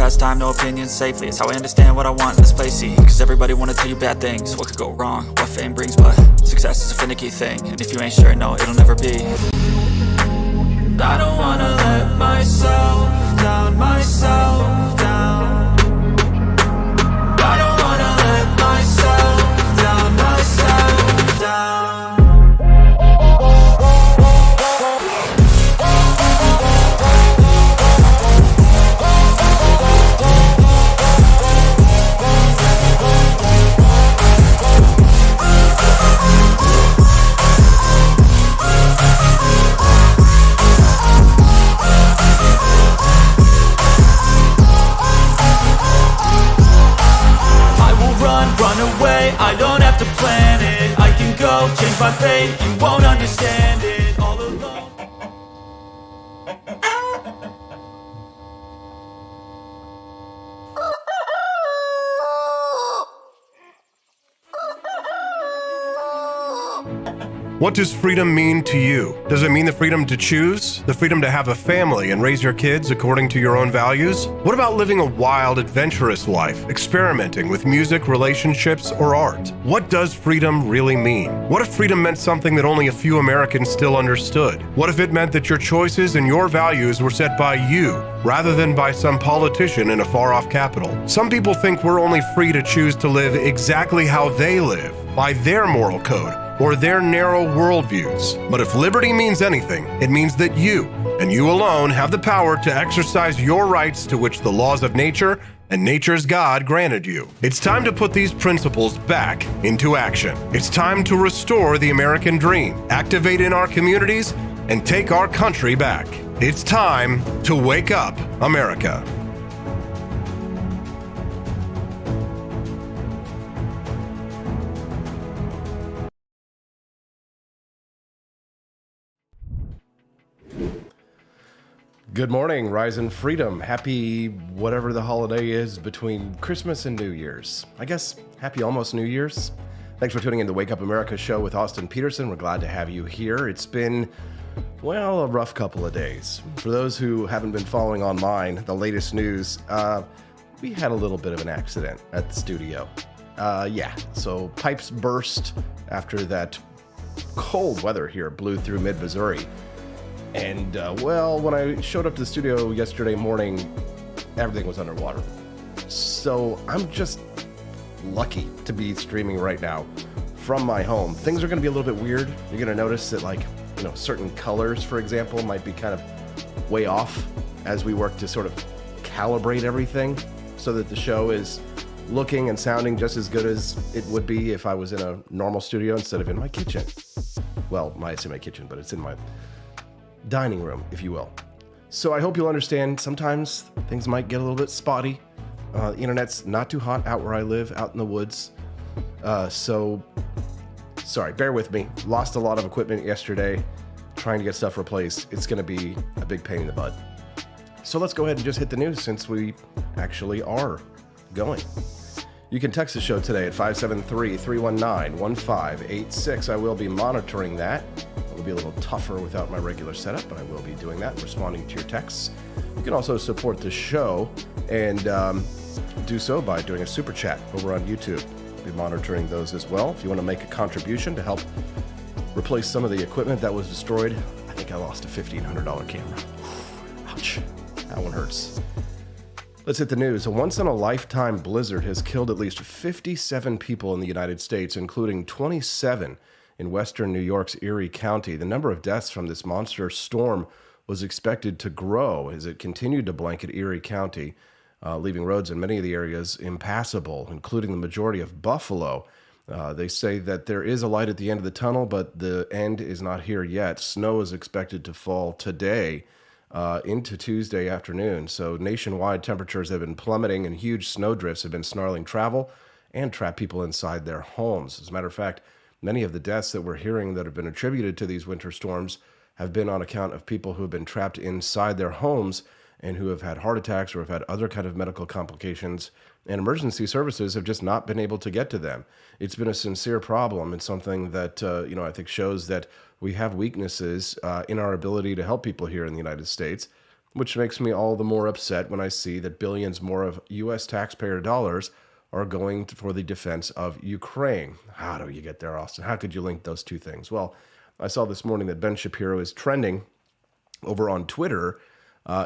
past time, no opinions safely. It's how I understand what I want in this place, see. Cause everybody wanna tell you bad things. What could go wrong, what fame brings, but success is a finicky thing. And if you ain't sure, no, it'll never be. I don't wanna let myself down, myself down. I don't wanna let myself down, myself down. Run away, I don't have to plan it. I can go, change my fate, you won't understand it. All alone. What does freedom mean to you? Does it mean the freedom to choose? The freedom to have a family and raise your kids according to your own values? What about living a wild, adventurous life, experimenting with music, relationships, or art? What does freedom really mean? What if freedom meant something that only a few Americans still understood? What if it meant that your choices and your values were set by you, rather than by some politician in a far-off capital? Some people think we're only free to choose to live exactly how they live, by their moral code, or their narrow worldviews. But if liberty means anything, it means that you, and you alone, have the power to exercise your rights to which the laws of nature and nature's God granted you. It's time to put these principles back into action. It's time to restore the American dream, activate in our communities, and take our country back. It's time to wake up, America. Good morning, Rise in Freedom. Happy whatever the holiday is between Christmas and New Year's. I guess happy almost New Year's. Thanks for tuning in to Wake Up America show with Austin Peterson. We're glad to have you here. It's been, well, a rough couple of days. For those who haven't been following online, the latest news, we had a little bit of an accident at the studio. So pipes burst after that cold weather here blew through mid-Missouri. And, when I showed up to the studio yesterday morning, everything was underwater. So I'm just lucky to be streaming right now from my home. Things are going to be a little bit weird. You're going to notice that, certain colors, for example, might be kind of way off as we work to sort of calibrate everything so that the show is looking and sounding just as good as it would be if I was in a normal studio instead of in my kitchen. Well, I say my kitchen, but it's in my dining room, if you will. So I hope you'll understand sometimes things might get a little bit spotty. The internet's not too hot out where I live, out in the woods. Sorry, bear with me. Lost a lot of equipment yesterday, trying to get stuff replaced. It's going to be a big pain in the butt. So let's go ahead and just hit the news since we actually are going. You can text the show today at 573-319-1586. I will be monitoring that. It will be a little tougher without my regular setup, but I will be doing that, responding to your texts. You can also support the show and do so by doing a super chat over on YouTube. I'll be monitoring those as well. If you want to make a contribution to help replace some of the equipment that was destroyed, I think I lost a $1,500 camera. Ouch, that one hurts. Let's hit the news. A once-in-a-lifetime blizzard has killed at least 57 people in the United States, including 27 in western New York's Erie County. The number of deaths from this monster storm was expected to grow as it continued to blanket Erie County, leaving roads in many of the areas impassable, including the majority of Buffalo. They say that there is a light at the end of the tunnel, but the end is not here yet. Snow is expected to fall today into Tuesday afternoon. So nationwide, temperatures have been plummeting and huge snow drifts have been snarling travel and trap people inside their homes. As a matter of fact, many of the deaths that we're hearing that have been attributed to these winter storms have been on account of people who have been trapped inside their homes and who have had heart attacks or have had other kind of medical complications, and emergency services have just not been able to get to them. It's been a sincere problem and something that, I think shows that we have weaknesses in our ability to help people here in the United States. which makes me all the more upset when I see that billions more of U.S. taxpayer dollars are going for the defense of Ukraine. How do you get there, Austin? How could you link those two things? Well, I saw this morning that Ben Shapiro is trending over on Twitter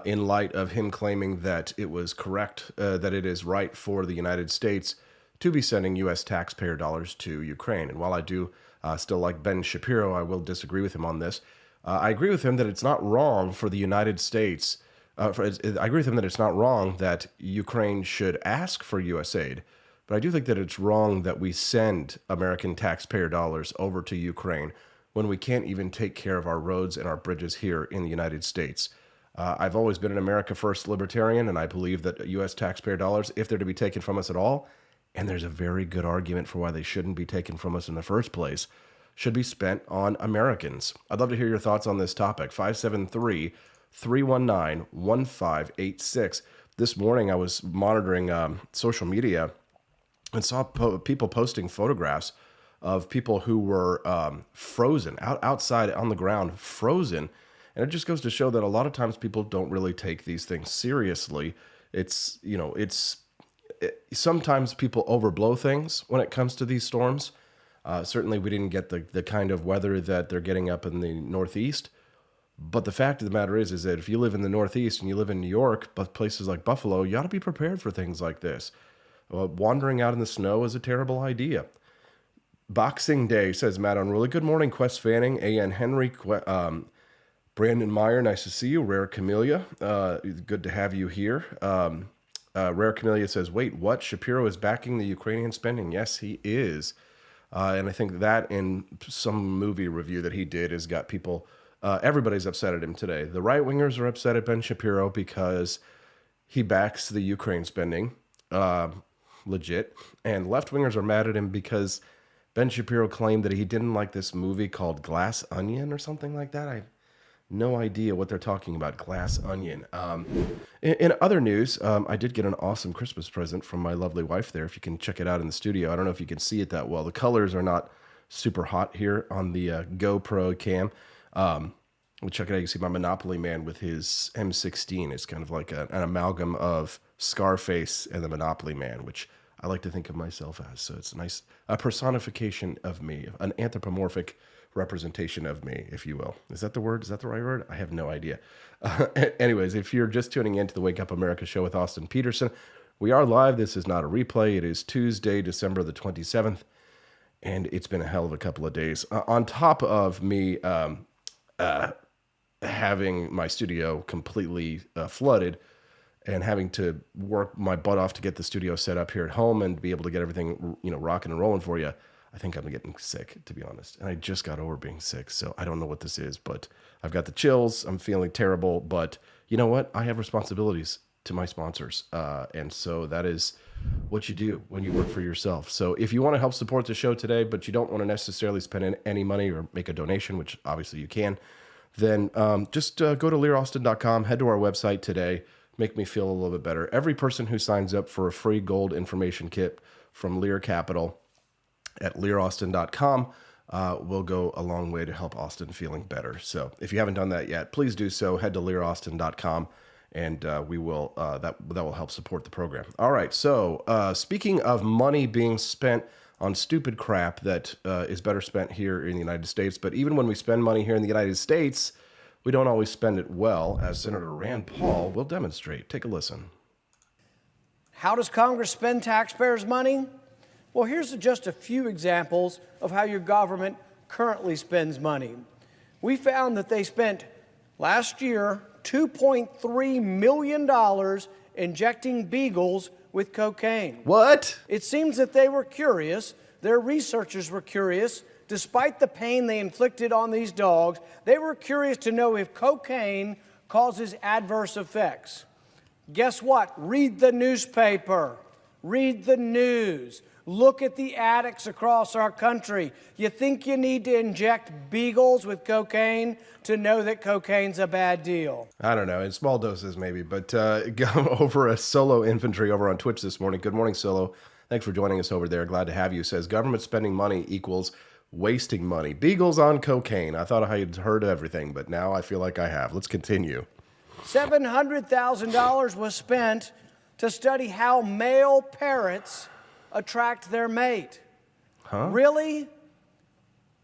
in light of him claiming that it was correct, that it is right for the United States to be sending U.S. taxpayer dollars to Ukraine. And while I do still like Ben Shapiro, I will disagree with him on this. I agree with him that it's not wrong for the United States. I agree with him that it's not wrong that Ukraine should ask for U.S. aid. But I do think that it's wrong that we send American taxpayer dollars over to Ukraine when we can't even take care of our roads and our bridges here in the United States. I've always been an America First libertarian, and I believe that U.S. taxpayer dollars, if they're to be taken from us at all, and there's a very good argument for why they shouldn't be taken from us in the first place, should be spent on Americans. I'd love to hear your thoughts on this topic. 573-319-1586. This morning I was monitoring social media and saw people posting photographs of people who were frozen, outside on the ground, frozen. And it just goes to show that a lot of times people don't really take these things seriously. Sometimes people overblow things when it comes to these storms. Certainly we didn't get the kind of weather that they're getting up in the Northeast. But the fact of the matter is that if you live in the Northeast and you live in New York, but places like Buffalo, you ought to be prepared for things like this. Wandering out in the snow is a terrible idea. Boxing Day, says Matt Unruly. Good morning, Quest Fanning, A.N. Henry, Brandon Meyer, nice to see you. Rare Camellia, good to have you here. Rare Camellia says, wait, what? Shapiro is backing the Ukrainian spending? Yes, he is. And I think that in some movie review that he did has got people, everybody's upset at him today. The right-wingers are upset at Ben Shapiro because he backs the Ukraine spending, legit. And left-wingers are mad at him because Ben Shapiro claimed that he didn't like this movie called Glass Onion or something like that. I have no idea what they're talking about, Glass Onion. In other news, I did get an awesome Christmas present from my lovely wife there. If you can check it out in the studio. I don't know if you can see it that well. The colors are not super hot here on the GoPro cam. We'll check it out. You can see my Monopoly Man with his M16. It's kind of like an amalgam of Scarface and the Monopoly Man, which I like to think of myself as. So it's a personification of me, an anthropomorphic representation of me, if you will. Is that the word? Is that the right word? I have no idea. Anyways, if you're just tuning in to the Wake Up America show with Austin Peterson, we are live. This is not a replay. It is Tuesday, December the 27th, and it's been a hell of a couple of days. On top of me having my studio completely flooded and having to work my butt off to get the studio set up here at home and be able to get everything, rocking and rolling for you, I think I'm getting sick, to be honest. And I just got over being sick, so I don't know what this is, but I've got the chills. I'm feeling terrible, but you know what? I have responsibilities to my sponsors, and so that is what you do when you work for yourself. So if you want to help support the show today, but you don't want to necessarily spend any money or make a donation, which obviously you can, then just go to learaustin.com, head to our website today, make me feel a little bit better. Every person who signs up for a free gold information kit from Lear Capital at learaustin.com will go a long way to help Austin feeling better. So if you haven't done that yet, please do so. Head to learaustin.com and we will that will help support the program. All right. So speaking of money being spent on stupid crap that is better spent here in the United States, but even when we spend money here in the United States, we don't always spend it well, as Senator Rand Paul will demonstrate. Take a listen. How does Congress spend taxpayers' money? Well, here's just a few examples of how your government currently spends money. We found that they spent last year $2.3 million injecting beagles with cocaine. What? It seems that they were curious, their researchers were curious, despite the pain they inflicted on these dogs, they were curious to know if cocaine causes adverse effects. Guess what? Read the newspaper. Read the news. Look at the addicts across our country. You think you need to inject beagles with cocaine to know that cocaine's a bad deal? I don't know, in small doses maybe, but go over a Solo Infantry over on Twitch this morning. Good morning, Solo. Thanks for joining us over there. Glad to have you. Says government spending money equals wasting money. Beagles on cocaine. I thought I had heard everything, but now I feel like I have. Let's continue. $700,000 was spent to study how male parrots attract their mate. Really?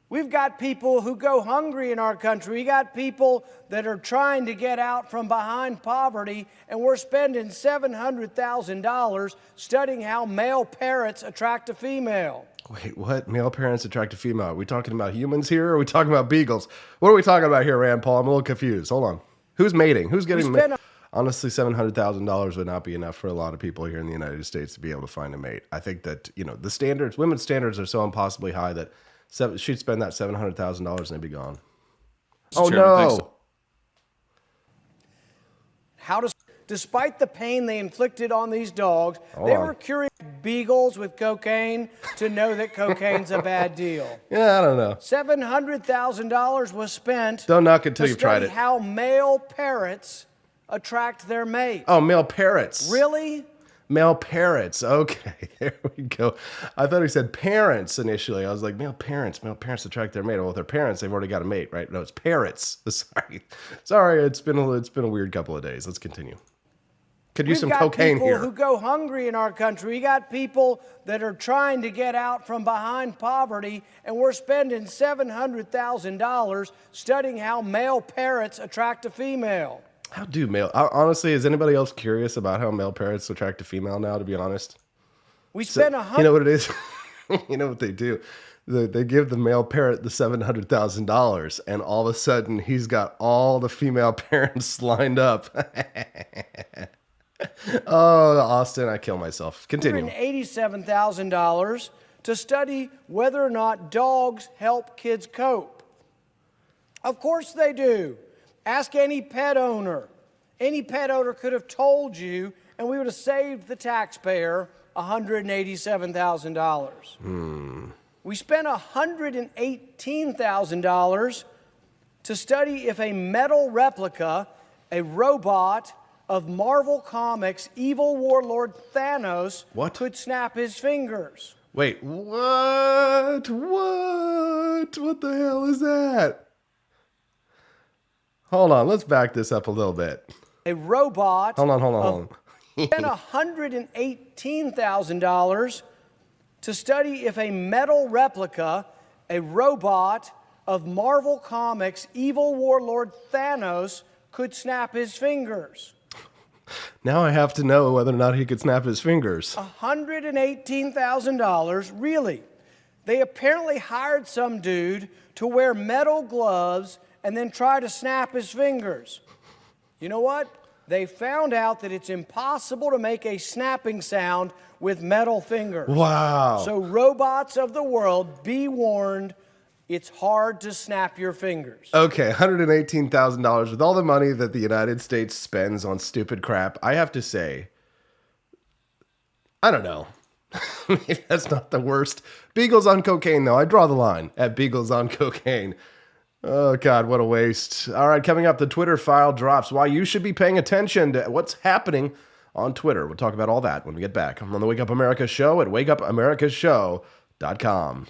We've got people who go hungry in our country. We got people that are trying to get out from behind poverty, and we're spending $700,000 studying how male parrots attract a female. Wait, what? Male parents attract a female. Are we talking about humans here, or are we talking about beagles? What are we talking about here, Rand Paul? I'm a little confused. Hold on. Who's mating? Who's getting mated? Honestly, $700,000 would not be enough for a lot of people here in the United States to be able to find a mate. I think that, the standards, women's standards are so impossibly high that she'd spend that $700,000 and they'd be gone. Oh, no. Despite the pain they inflicted on these dogs, they were curious beagles with cocaine to know that cocaine's a bad deal. Yeah, I don't know. $700,000 was spent. Don't knock it till you've tried it. How male parrots attract their mate. Oh, male parrots. Really? Male parrots. Okay, there we go. I thought he said parents initially. I was like, male parents attract their mate. Well, if they're parents, they've already got a mate, right? No, it's parrots. Sorry. It's been a weird couple of days. Let's continue. Could use some cocaine here. We've got people who go hungry in our country. We got people that are trying to get out from behind poverty, and we're spending $700,000 studying how male parrots attract a female. How do honestly, is anybody else curious about how male parrots attract a female now, to be honest? We spent You know what it is? You know what they do? They give the male parrot the $700,000, and all of a sudden, he's got all the female parents lined up. Oh, Austin, I kill myself. Continue. $187,000 to study whether or not dogs help kids cope. Of course they do. Ask any pet owner. Any pet owner could have told you, and we would have saved the taxpayer $187,000. We spent $118,000 to study if a metal replica, a robot of Marvel Comics' evil warlord Thanos could snap his fingers. Wait, what? What the hell is that? Hold on, let's back this up a little bit. A robot. Hold on. Spent $118,000 to study if a metal replica, a robot of Marvel Comics' evil warlord Thanos could snap his fingers. Now I have to know whether or not he could snap his fingers. $118,000, really. They apparently hired some dude to wear metal gloves and then try to snap his fingers. You know what? They found out that it's impossible to make a snapping sound with metal fingers. Wow. So robots of the world, be warned, it's hard to snap your fingers. Okay, $118,000 with all the money that the United States spends on stupid crap. I have to say, I don't know. Maybe that's not the worst. Beagles on cocaine, though. I draw the line at beagles on cocaine. Oh, God, what a waste. All right, coming up, the Twitter file drops. Why you should be paying attention to what's happening on Twitter. We'll talk about all that when we get back. I'm on the Wake Up America Show at wakeupAmericaShow.com.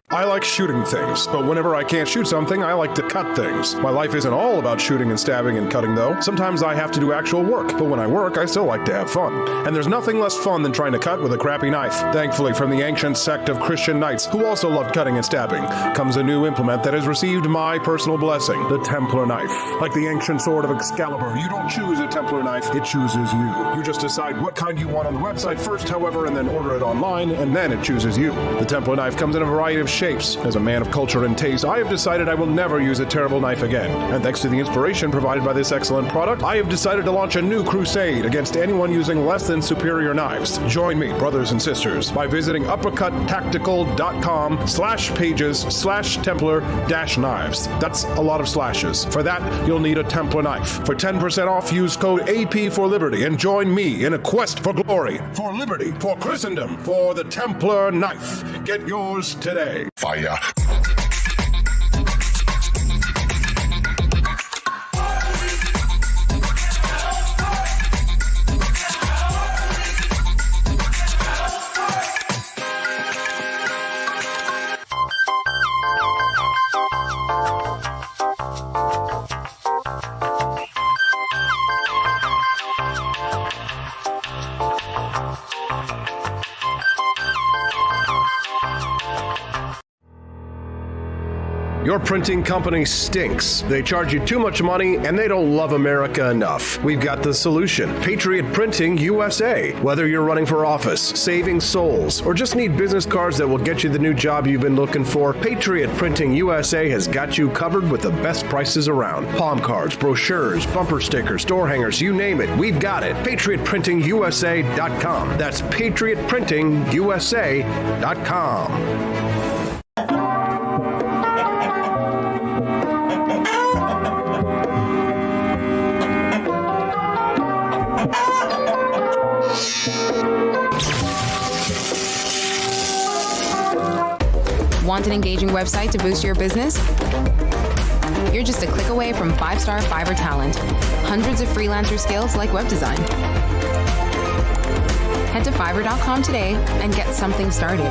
I like shooting things, but whenever I can't shoot something, I like to cut things. My life isn't all about shooting and stabbing and cutting, though. Sometimes I have to do actual work, but when I work, I still like to have fun. And there's nothing less fun than trying to cut with a crappy knife. Thankfully, from the ancient sect of Christian knights, who also loved cutting and stabbing, comes a new implement that has received my personal blessing, the Templar knife. Like the ancient sword of Excalibur, you don't choose a Templar knife, it chooses you. You just decide what kind you want on the website first, however, and then order it online, and then it chooses you. The Templar knife comes in a variety of shapes shapes. As a man of culture and taste, I have decided I will never use a terrible knife again. And thanks to the inspiration provided by this excellent product, I have decided to launch a new crusade against anyone using less than superior knives. Join me, brothers and sisters, by visiting uppercuttactical.com/pages/Templar-knives. That's a lot of slashes. For that, you'll need a Templar knife. For 10% off, use code AP for Liberty and join me in a quest for glory, for liberty, for Christendom, for the Templar knife. Get yours today. Fire. Your printing company stinks. They charge you too much money and they don't love America enough. We've got the solution. Patriot Printing USA. Whether you're running for office, saving souls, or just need business cards that will get you the new job you've been looking for, Patriot Printing USA has got you covered with the best prices around. Palm cards, brochures, bumper stickers, door hangers, you name it, we've got it. PatriotPrintingUSA.com. That's PatriotPrintingUSA.com. Want an engaging website to boost your business? You're just a click away from 5-star Fiverr talent. Hundreds of freelancer skills like web design. Head to Fiverr.com today and get something started.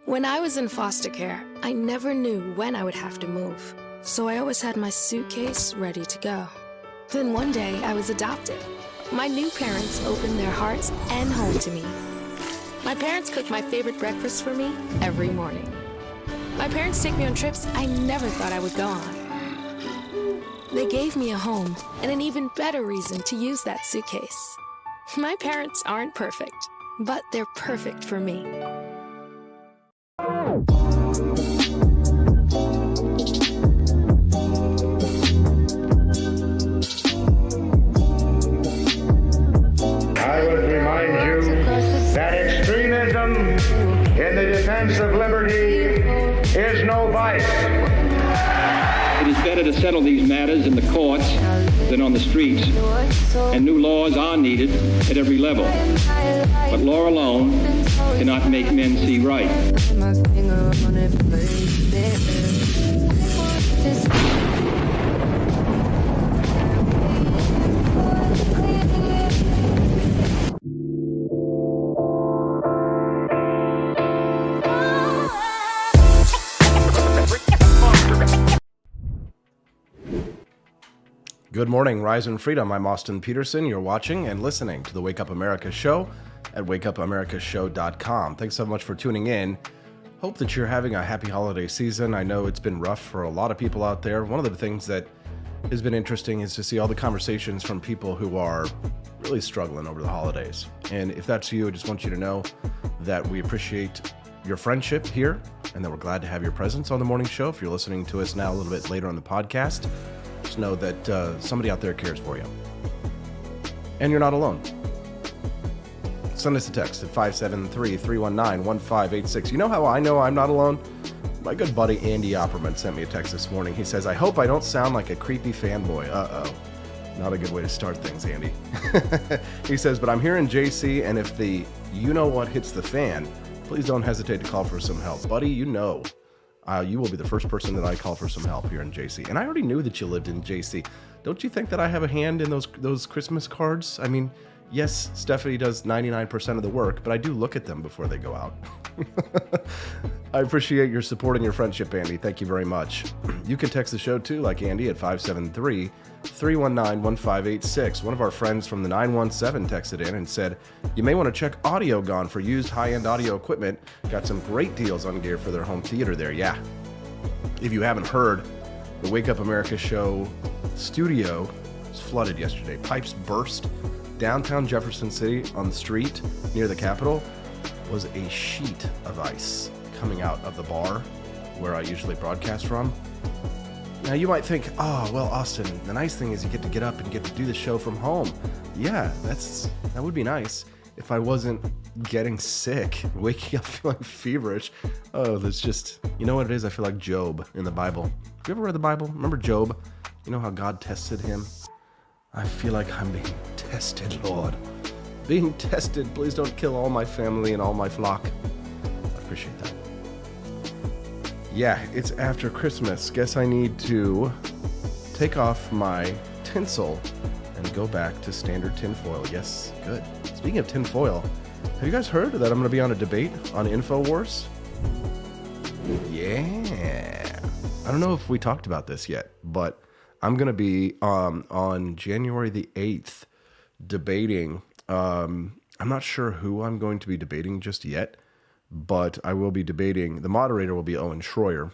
When I was in foster care, I never knew when I would have to move, so I always had my suitcase ready to go. Then one day, I was adopted. My new parents opened their hearts and home to me. My parents cook my favorite breakfast for me every morning. My parents take me on trips I never thought I would go on. They gave me a home and an even better reason to use that suitcase. My parents aren't perfect, but they're perfect for me. I would remind you that extremism in the defense of liberty is no vice. It is better to settle these matters in the courts than on the streets, and new laws are needed at every level. But law alone cannot make men see right. Good morning, Rise and Freedom. I'm Austin Peterson. You're watching and listening to the Wake Up America Show at wakeupAmericaShow.com. Thanks so much for tuning in. Hope that you're having a happy holiday season. I know it's been rough for a lot of people out there. One of the things that has been interesting is to see all the conversations from people who are really struggling over the holidays. And if that's you, I just want you to know that we appreciate your friendship here and that we're glad to have your presence on the morning show. If you're listening to us now a little bit later on the podcast, just know that somebody out there cares for you. And you're not alone. Send us a text at 573-319-1586. You know how I know I'm not alone? My good buddy Andy Opperman sent me a text this morning. He says, I hope I don't sound like a creepy fanboy. Uh-oh. Not a good way to start things, Andy. He says, but I'm here in JC, and if the you-know-what hits the fan, please don't hesitate to call for some help. Buddy, you know. You will be the first person that I call for some help here in JC. And I already knew that you lived in JC. Don't you think that I have a hand in those Christmas cards? I mean, yes, Stephanie does 99% of the work, but I do look at them before they go out. I appreciate your support and your friendship, Andy. Thank you very much. You can text the show too, like Andy, at 573-319-1586. One of our friends from the 917 texted in and said, you may want to check AudioGone for used high-end audio equipment. Got some great deals on gear for their home theater there. Yeah. If you haven't heard, the Wake Up America show studio was flooded yesterday. Pipes burst. Downtown Jefferson City on the street near the Capitol was a sheet of ice coming out of the bar where I usually broadcast from. Now you might think, oh, well, Austin, the nice thing is you get up and get to do the show from home. Yeah, that would be nice if I wasn't getting sick, waking up feeling feverish. Oh, that's just, you know what it is? I feel like Job in the Bible. Have you ever read the Bible? Remember Job? You know how God tested him? I feel like I'm being tested, Lord. Being tested. Please don't kill all my family and all my flock. I appreciate that. Yeah, it's after Christmas. Guess I need to take off my tinsel and go back to standard tinfoil. Yes, good. Speaking of tinfoil, have you guys heard that I'm going to be on a debate on InfoWars? Yeah. I don't know if we talked about this yet, but I'm going to be on January the 8th debating. I'm not sure who I'm going to be debating just yet, but I will be debating. The moderator will be Owen Schroyer.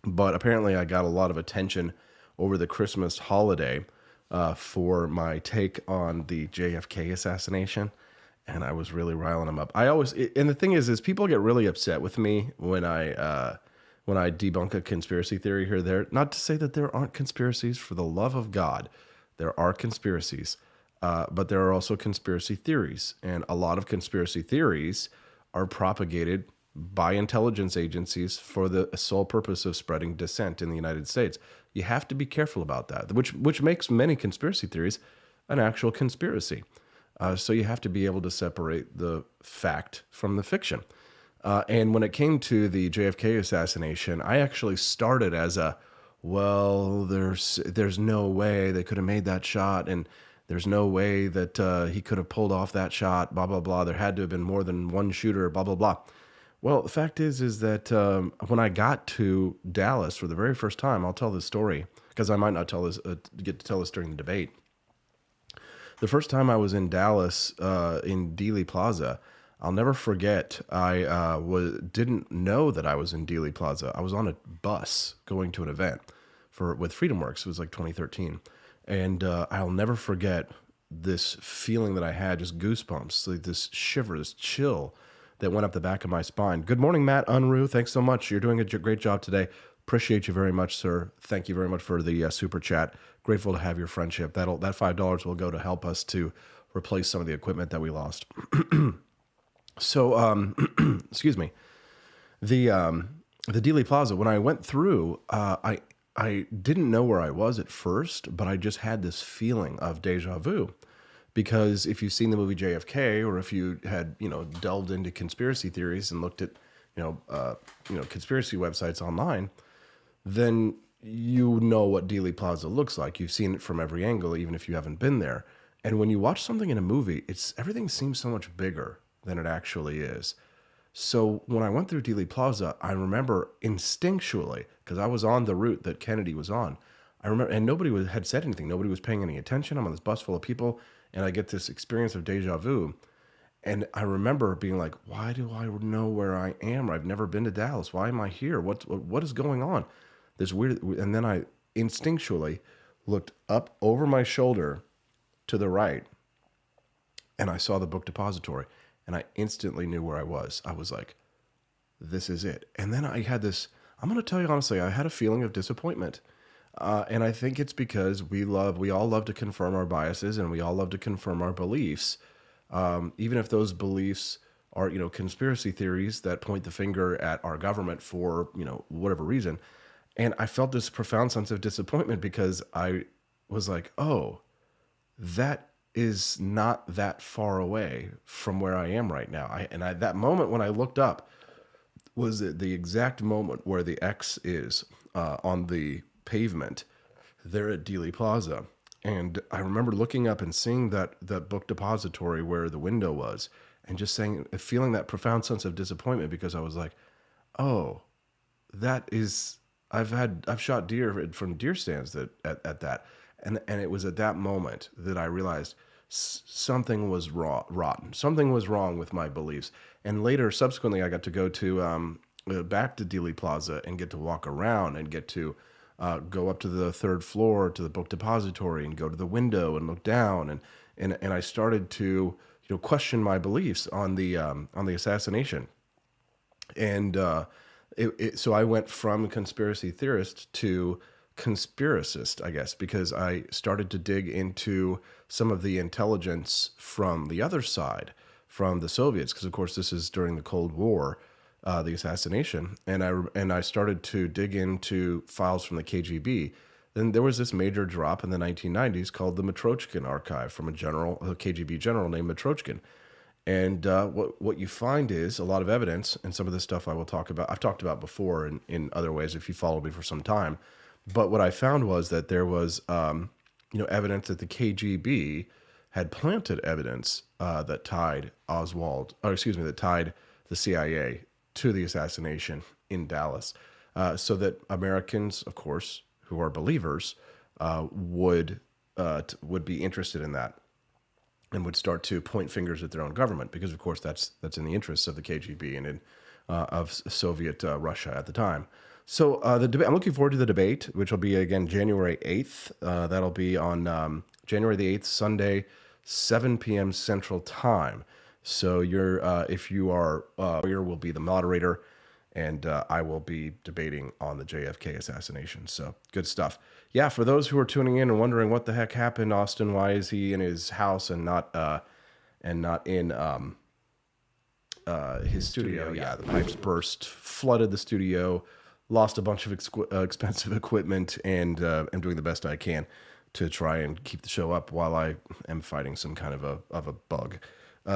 But apparently I got a lot of attention over the Christmas holiday for my take on the JFK assassination, and I was really riling him up. And the thing is people get really upset with me when I debunk a conspiracy theory here or there. Not to say that there aren't conspiracies, for the love of God. There are conspiracies, but there are also conspiracy theories, and a lot of conspiracy theories are propagated by intelligence agencies for the sole purpose of spreading dissent in the United States. You have to be careful about that, which makes many conspiracy theories an actual conspiracy. So you have to be able to separate the fact from the fiction. And when it came to the JFK assassination, I actually started as there's no way they could have made that shot, and there's no way that he could have pulled off that shot, blah, blah, blah. There had to have been more than one shooter, blah, blah, blah. Well, the fact is that when I got to Dallas for the very first time, I'll tell this story, because I might not get to tell this during the debate. The first time I was in Dallas in Dealey Plaza, I'll never forget, I didn't know that I was in Dealey Plaza. I was on a bus going to an event with FreedomWorks. It was like 2013. And I'll never forget this feeling that I had, just goosebumps, like this shiver, this chill that went up the back of my spine. Good morning, Matt Unruh. Thanks so much. You're doing a great job today. Appreciate you very much, sir. Thank you very much for the super chat. Grateful to have your friendship. That $5 will go to help us to replace some of the equipment that we lost. So, excuse me. The Dealey Plaza, when I went through, I didn't know where I was at first, but I just had this feeling of deja vu. Because if you've seen the movie JFK, or if you had, delved into conspiracy theories and looked at, conspiracy websites online, then you know what Dealey Plaza looks like. You've seen it from every angle, even if you haven't been there. And when you watch something in a movie, everything seems so much bigger than it actually is. So when I went through Dealey Plaza, I remember instinctually, because I was on the route that Kennedy was on, I remember, and nobody had said anything. Nobody was paying any attention. I'm on this bus full of people, and I get this experience of deja vu. And I remember being like, why do I know where I am? I've never been to Dallas. Why am I here? What is going on? This weird. And then I instinctually looked up over my shoulder to the right, and I saw the book depository, and I instantly knew where I was. I was like, this is it. And then I had this, I'm going to tell you honestly, I had a feeling of disappointment. And I think it's because we all love to confirm our biases, and we all love to confirm our beliefs. Even if those beliefs are, conspiracy theories that point the finger at our government for, whatever reason. And I felt this profound sense of disappointment because I was like, oh, that is not that far away from where I am right now. That moment when I looked up was the exact moment where the X is on the pavement there at Dealey Plaza. And I remember looking up and seeing that book depository where the window was, and just feeling that profound sense of disappointment, because I was like, oh, I've shot deer from deer stands at that. And it was at that moment that I realized something was rotten. Something was wrong with my beliefs. And later, subsequently, I got to go to back to Dealey Plaza and get to walk around and get to go up to the third floor to the book depository and go to the window and look down. And I started to question my beliefs on the assassination. And so I went from conspiracy theorist to conspiracist, I guess, because I started to dig into some of the intelligence from the other side, from the Soviets, because of course this is during the Cold War, the assassination, and I started to dig into files from the KGB. Then there was this major drop in the 1990s called the Matrochkin Archive from a KGB general named Matrochkin. And what you find is a lot of evidence, and some of this stuff I've talked about before in other ways if you followed me for some time. But what I found was that there was evidence that the KGB had planted evidence that tied that tied the CIA to the assassination in Dallas, so that Americans, of course, who are believers, would be interested in that and would start to point fingers at their own government, because of course that's in the interests of the KGB and of Soviet Russia at the time. So the debate, I'm looking forward to the debate, which will be again January 8th. That'll be on January the 8th, Sunday, 7 p.m. Central Time. So if you are will be the moderator, and I will be debating on the JFK assassination. So good stuff. Yeah, for those who are tuning in and wondering what the heck happened, Austin, why is he in his house and not in his studio? Yeah, the pipes burst, flooded the studio, lost a bunch of expensive equipment, and am doing the best I can to try and keep the show up while I am fighting some kind of a bug.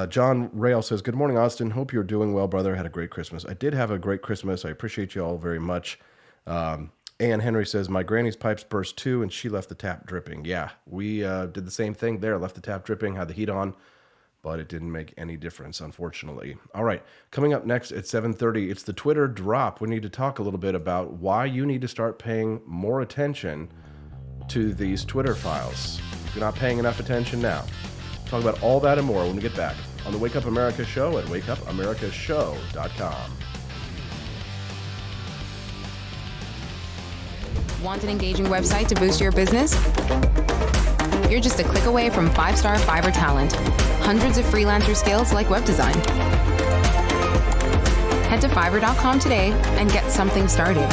John Rail says, good morning, Austin. Hope you're doing well, brother. Had a great Christmas. I did have a great Christmas. I appreciate you all very much. Ann Henry says, my granny's pipes burst too, and she left the tap dripping. Yeah, we did the same thing there. Left the tap dripping, had the heat on, but it didn't make any difference, unfortunately. All right, coming up next at 7:30, it's the Twitter drop. We need to talk a little bit about why you need to start paying more attention to these Twitter files. If you're not paying enough attention now. Talk about all that and more when we get back on the Wake Up America Show at wakeupAmericaShow.com. Want an engaging website to boost your business? You're just a click away from 5-star Fiverr talent. Hundreds of freelancer skills like web design. Head to Fiverr.com today and get something started.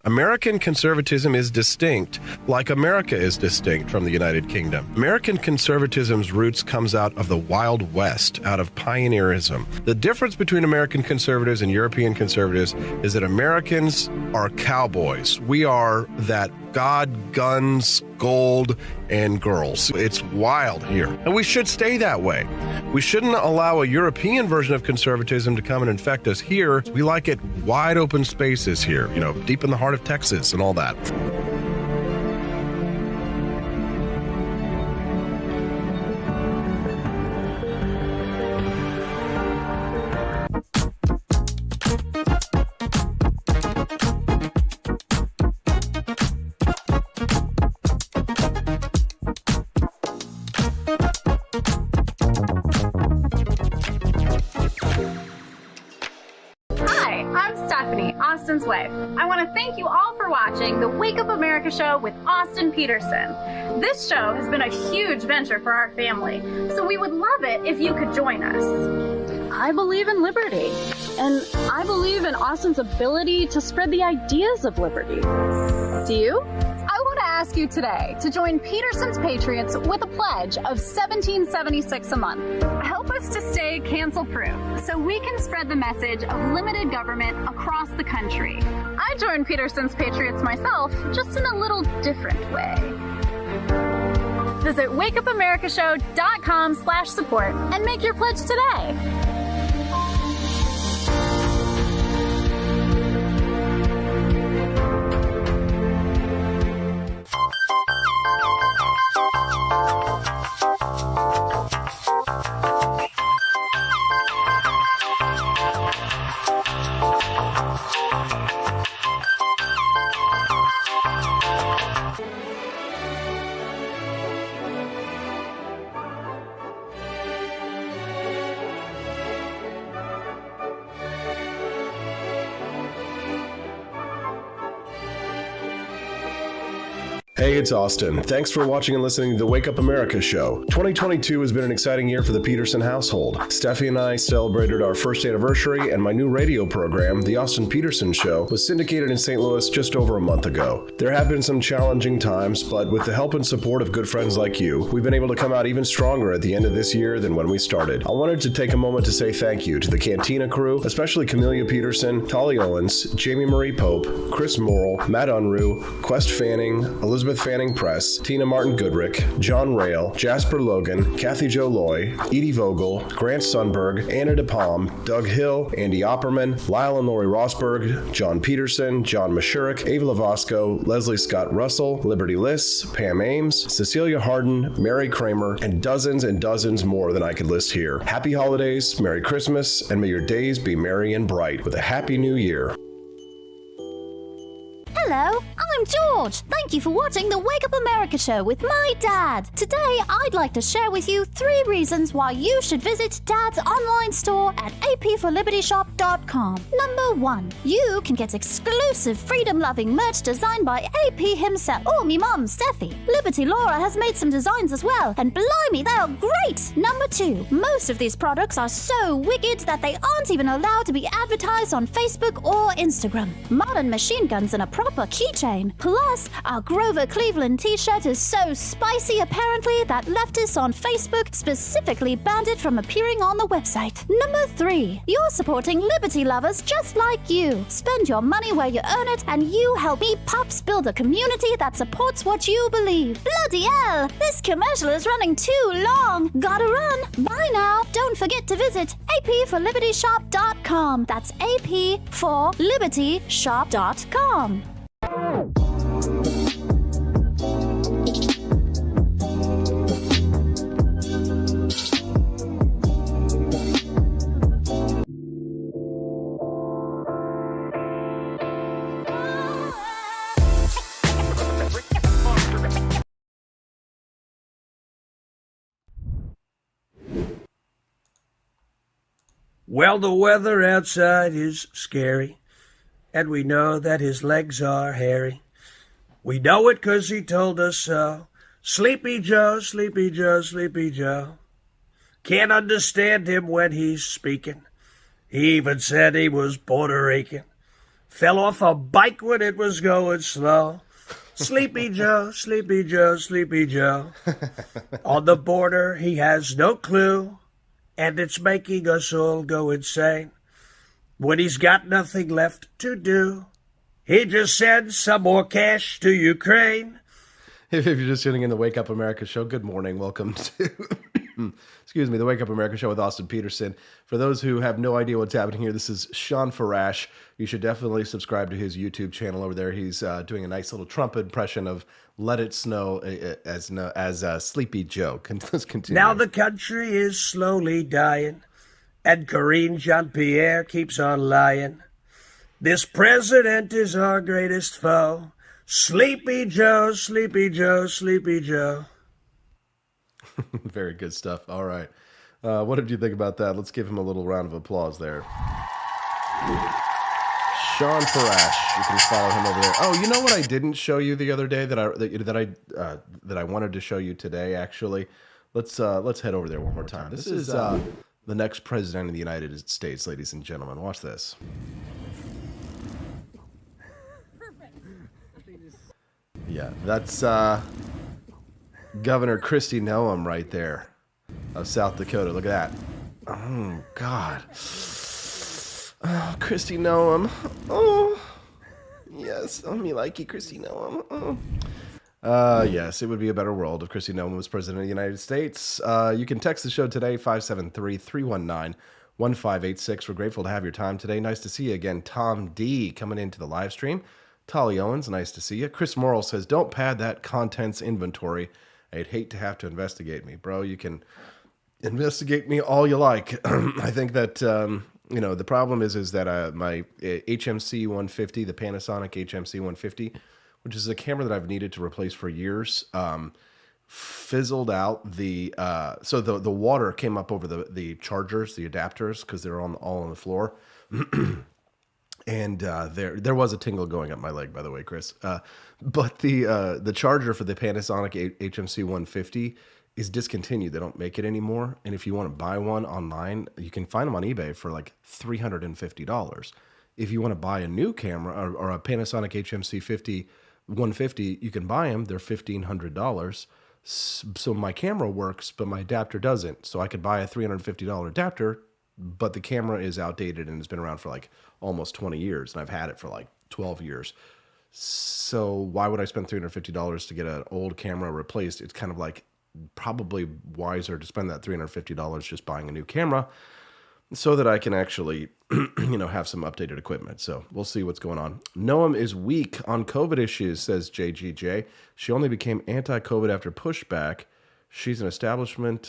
American conservatism is distinct, like America is distinct from the United Kingdom. American conservatism's roots comes out of the Wild West, out of pioneerism. The difference between American conservatives and European conservatives is that Americans are cowboys. We are that God, guns, gold, and girls. It's wild here, and we should stay that way. We shouldn't allow a European version of conservatism to come and infect us here. We like it wide open spaces here, deep in the heart of Texas and all that. Austin's wife. I want to thank you all for watching the Wake Up America Show with Austin Peterson. This show has been a huge venture for our family, so we would love it if you could join us. I believe in liberty, and I believe in Austin's ability to spread the ideas of liberty. Do you? I want to ask you today to join Peterson's Patriots with a pledge of $17.76 a month. Help us to stay cancel-proof so we can spread the message of limited government across the country. I joined Peterson's Patriots myself, just in a little different way. Visit wakeupAmericaShow.com/support and make your pledge today. Hey, it's Austin. Thanks for watching and listening to the Wake Up America show. 2022 has been an exciting year for the Peterson household. Steffi and I celebrated our first anniversary, and my new radio program, The Austin Peterson Show, was syndicated in St. Louis just over a month ago. There have been some challenging times, but with the help and support of good friends like you, we've been able to come out even stronger at the end of this year than when we started. I wanted to take a moment to say thank you to the Cantina crew, especially Camelia Peterson, Tolly Owens, Jamie Marie Pope, Chris Morrill, Matt Unruh, Quest Fanning, Elizabeth Fanning Press, Tina Martin Goodrick, John Rail, Jasper Logan, Kathy Jo Loy, Edie Vogel, Grant Sundberg, Anna DePalm, Doug Hill, Andy Opperman, Lyle and Lori Rosberg, John Peterson, John Mashurik, Ava Lavasco, Leslie Scott Russell, Liberty Liss, Pam Ames, Cecilia Harden, Mary Kramer, and dozens more than I could list here. Happy holidays, Merry Christmas, and may your days be merry and bright with a Happy New Year. Hello, I'm George. Thank you for watching the Wake Up America show with my dad. Today, I'd like to share with you 3 reasons why you should visit Dad's online store at apforlibertyshop.com. Number 1, you can get exclusive freedom-loving merch designed by AP himself or me mum, Steffi. Liberty Laura has made some designs as well, and blimey, they are great. Number 2, most of these products are so wicked that they aren't even allowed to be advertised on Facebook or Instagram. Modern machine guns and a proper keychain. Plus, our Grover Cleveland t-shirt is so spicy apparently that leftists on Facebook specifically banned it from appearing on the website. Number 3, you're supporting liberty lovers just like you. Spend your money where you earn it, and you help me Pops build a community that supports what you believe. Bloody hell, this commercial is running too long. Gotta run. Bye now. Don't forget to visit apforlibertyshop.com. That's apforlibertyshop.com. Well, the weather outside is scary, and we know that his legs are hairy. We know it 'cause he told us so. Sleepy Joe, Sleepy Joe, Sleepy Joe. Can't understand him when he's speaking. He even said he was Puerto Rican. Fell off a bike when it was going slow. Sleepy Joe, Sleepy Joe, Sleepy Joe. On the border, he has no clue, and it's making us all go insane. When he's got nothing left to do, he just sends some more cash to Ukraine. If you're just tuning in the Wake Up America show, good morning. Welcome to, the Wake Up America show with Austin Peterson. For those who have no idea what's happening here, this is Sean Farash. You should definitely subscribe to his YouTube channel over there. He's doing a nice little Trump impression of Let It Snow as Sleepy Joe. Let's continue. Now the country is slowly dying, and Karine Jean-Pierre keeps on lying. This president is our greatest foe. Sleepy Joe, Sleepy Joe, Sleepy Joe. Very good stuff. All right. What did you think about that? Let's give him a little round of applause there. Sean Farash. You can follow him over there. Oh, you know what I didn't show you the other day that I wanted to show you today, actually? Let's head over there one more time. This is the next president of the United States, ladies and gentlemen. Watch this. Yeah, that's Governor Kristi Noem right there of South Dakota. Look at that. Oh, God. Oh, Kristi Noem. Oh, yes. Oh, me likey Kristi Noem. Oh. Yes, it would be a better world if Kristi Noem was president of the United States. You can text the show today, 573-319-1586. We're grateful to have your time today. Nice to see you again. Tom D coming into the live stream. Tolly Owens, nice to see you. Chris Morrill says, don't pad that contents inventory. I'd hate to have to investigate me. Bro, you can investigate me all you like. I think that, the problem is that my HMC 150, the Panasonic HMC 150, which is a camera that I've needed to replace for years, fizzled out so the water came up over the chargers, the adapters, because they're all on the floor. And there was a tingle going up my leg, by the way, Chris. But the charger for the Panasonic HMC 150 is discontinued. They don't make it anymore. And if you want to buy one online, you can find them on eBay for like $350. If you want to buy a new camera or a Panasonic HMC 150, you can buy them. They're $1,500. So my camera works, but my adapter doesn't. So I could buy a $350 adapter, but the camera is outdated and it's been around for like almost 20 years. And I've had it for like 12 years. So why would I spend $350 to get an old camera replaced? It's kind of like probably wiser to spend that $350 just buying a new camera so that I can actually, have some updated equipment. So we'll see what's going on. Noam is weak on COVID issues, says JGJ. She only became anti-COVID after pushback. She's established on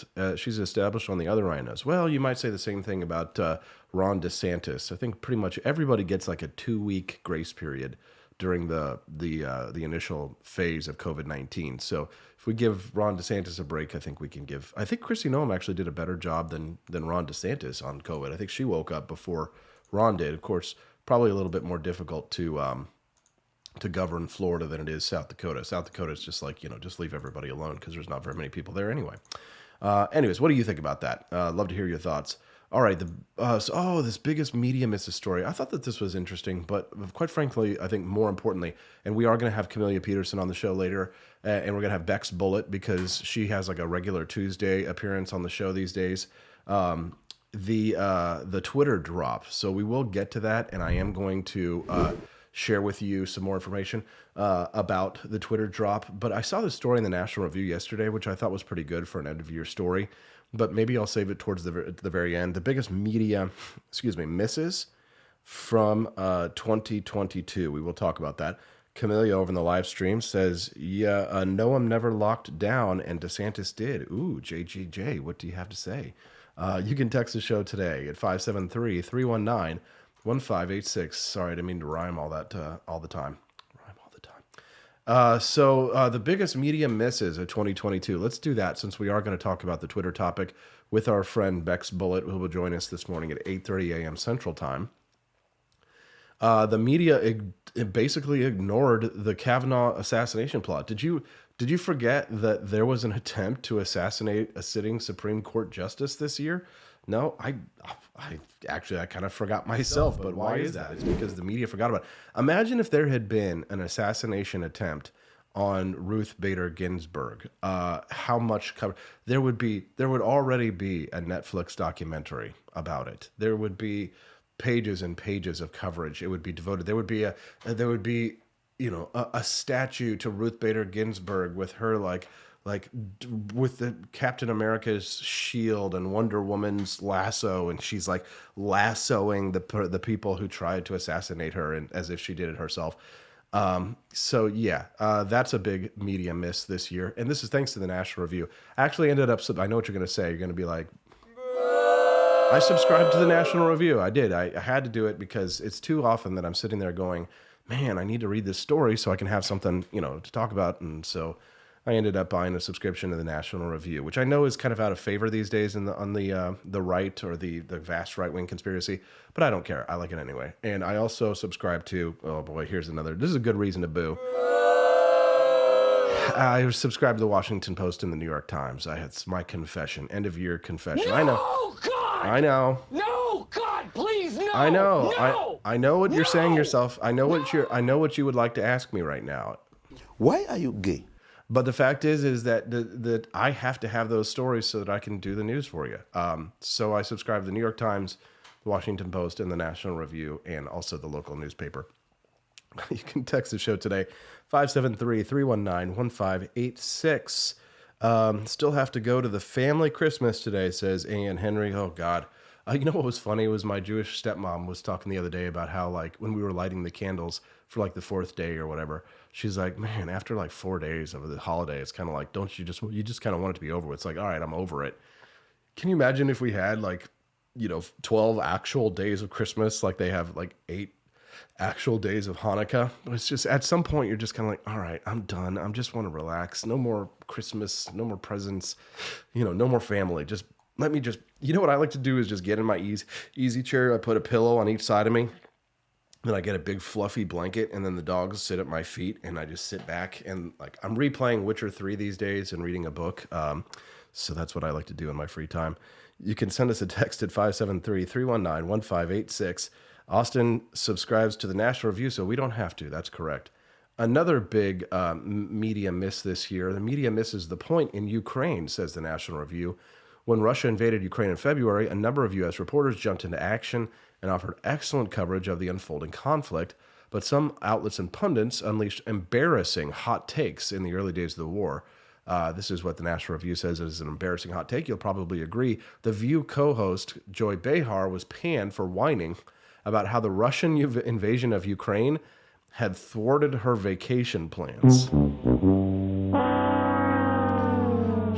the other rhinos. Well, you might say the same thing about Ron DeSantis. I think pretty much everybody gets like a 2-week grace period during the initial phase of COVID-19. So if we give Ron DeSantis a break, I think we can give. I think Kristi Noem actually did a better job than Ron DeSantis on COVID. I think she woke up before Ron did. Of course, probably a little bit more difficult to govern Florida than it is South Dakota. South Dakota is just like, just leave everybody alone because there's not very many people there anyway. Anyways, what do you think about that? Love to hear your thoughts. All right, this biggest media misses story. I thought that this was interesting, but quite frankly, I think more importantly, and we are going to have Camellia Peterson on the show later, and we're going to have Bex Bullet because she has like a regular Tuesday appearance on the show these days. The Twitter drop. So we will get to that, and I am going to share with you some more information about the Twitter drop. But I saw this story in the National Review yesterday, which I thought was pretty good for an end-of-year story. But maybe I'll save it towards the very end. The biggest media, misses from 2022. We will talk about that. Camellia over in the live stream says, Noam never locked down and DeSantis did. Ooh, JGJ, what do you have to say? You can text the show today at 573-319-1586. Sorry, I didn't mean to rhyme all the time. So the biggest media misses of 2022. Let's do that since we are going to talk about the Twitter topic with our friend Bex Bullet, who will join us this morning at 8:30 a.m. Central Time. The media basically ignored the Kavanaugh assassination plot. Did you forget that there was an attempt to assassinate a sitting Supreme Court justice this year? No, I kind of forgot myself, but why is that? It's because the media forgot about it. Imagine if there had been an assassination attempt on Ruth Bader Ginsburg. How much cover there would already be a Netflix documentary about it. There would be pages and pages of coverage. It would be devoted. There would be a statue to Ruth Bader Ginsburg with her like with the Captain America's shield and Wonder Woman's lasso, and she's like lassoing the people who tried to assassinate her, and as if she did it herself. That's a big media miss this year, and this is thanks to the National Review. I actually ended up. I know what you're going to say. You're going to be like, I subscribed to the National Review. I did. I had to do it because it's too often that I'm sitting there going, man, I need to read this story so I can have something to talk about, and so I ended up buying a subscription to the National Review, which I know is kind of out of favor these days on the right or the vast right-wing conspiracy, but I don't care. I like it anyway. And I also subscribe to, oh boy, here's another. This is a good reason to boo. I subscribe to the Washington Post and the New York Times. It's my confession, end-of-year confession. No, I know. God! I know. No, God, please, no! I know. No! I know what you're saying yourself. I know what you would like to ask me right now. Why are you gay? But the fact is that I have to have those stories so that I can do the news for you. So I subscribe to the New York Times, the Washington Post, and the National Review, and also the local newspaper. You can text the show today, 573-319-1586. Still have to go to the family Christmas today, says Ann Henry. Oh, God. You know what was funny was my Jewish stepmom was talking the other day about how, like, when we were lighting the candles for, like, the fourth day or whatever, she's like, man, after, like, 4 days of the holiday, it's kind of like, you just kind of want it to be over with. It's like, all right, I'm over it. Can you imagine if we had, 12 actual days of Christmas, like they have, 8 actual days of Hanukkah? It's just, at some point, you're just kind of like, all right, I'm done. I just want to relax. No more Christmas, no more presents, no more family. Just let me what I like to do is just get in my easy chair. I put a pillow on each side of me. Then I get a big fluffy blanket, and then the dogs sit at my feet, and I just sit back and like I'm replaying Witcher 3 these days and reading a book. So that's what I like to do in my free time. You can send us a text at 573-319-1586. Austin subscribes to the National Review, so we don't have to. That's correct. Another big media miss this year. The media misses the point in Ukraine, says the National Review. When Russia invaded Ukraine in February, a number of U.S. reporters jumped into action and offered excellent coverage of the unfolding conflict, but some outlets and pundits unleashed embarrassing hot takes in the early days of the war. This is what the National Review says is an embarrassing hot take. You'll probably agree. The View co-host Joy Behar was panned for whining about how the Russian invasion of Ukraine had thwarted her vacation plans.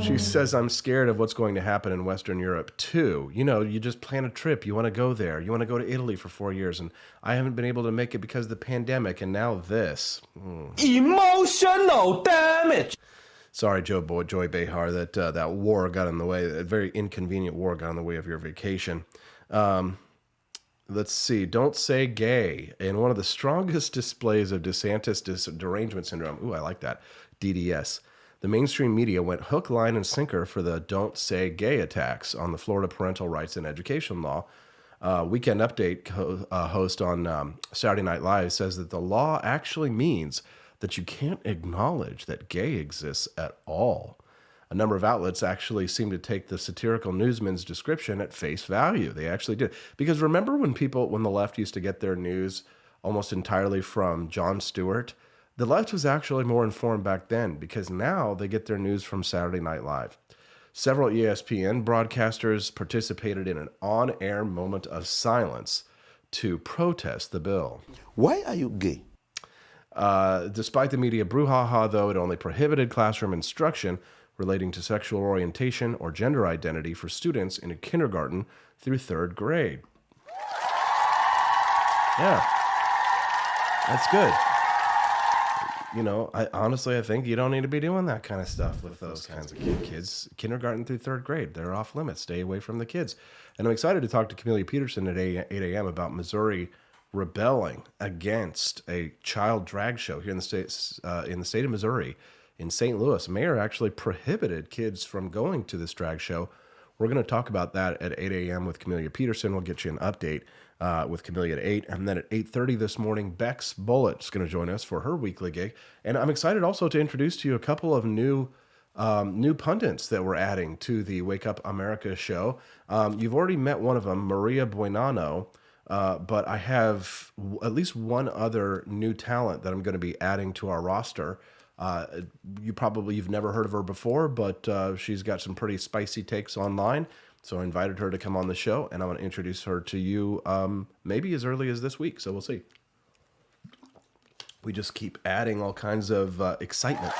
She says, I'm scared of what's going to happen in Western Europe too. You know, you just plan a trip. You want to go there. You want to go to Italy for 4 years. And I haven't been able to make it because of the pandemic. And now this. Emotional damage. Sorry, Joy Behar, that war got in the way. A very inconvenient war got in the way of your vacation. Let's see. Don't say gay. In one of the strongest displays of DeSantis derangement syndrome. Ooh, I like that. DDS. The mainstream media went hook, line, and sinker for the don't say gay attacks on the Florida parental rights and education law. Weekend Update host on Saturday Night Live says that the law actually means that you can't acknowledge that gay exists at all. A number of outlets actually seem to take the satirical newsman's description at face value. They actually did. Because remember when the left used to get their news almost entirely from Jon Stewart? The left was actually more informed back then because now they get their news from Saturday Night Live. Several ESPN broadcasters participated in an on-air moment of silence to protest the bill. Why are you gay? Despite the media brouhaha, though, it only prohibited classroom instruction relating to sexual orientation or gender identity for students in a kindergarten through third grade. Yeah, that's good. You know, I think you don't need to be doing that kind of stuff with those kinds of kids. Kindergarten through third grade, they're off limits. Stay away from the kids. And I'm excited to talk to Camellia Peterson at 8 a.m. about Missouri rebelling against a child drag show here in the state of Missouri. In St. Louis, mayor actually prohibited kids from going to this drag show. We're going to talk about that at 8 a.m. with Camellia Peterson. We'll get you an update with Camellia at 8. And then at 8:30 this morning, Bex Bullett's going to join us for her weekly gig. And I'm excited also to introduce to you a couple of new pundits that we're adding to the Wake Up America show. You've already met one of them, Maria Buenano. But I have at least one other new talent that I'm going to be adding to our roster. You've never heard of her before, but she's got some pretty spicy takes online. So I invited her to come on the show, and I'm going to introduce her to you maybe as early as this week. So we'll see. We just keep adding all kinds of excitement.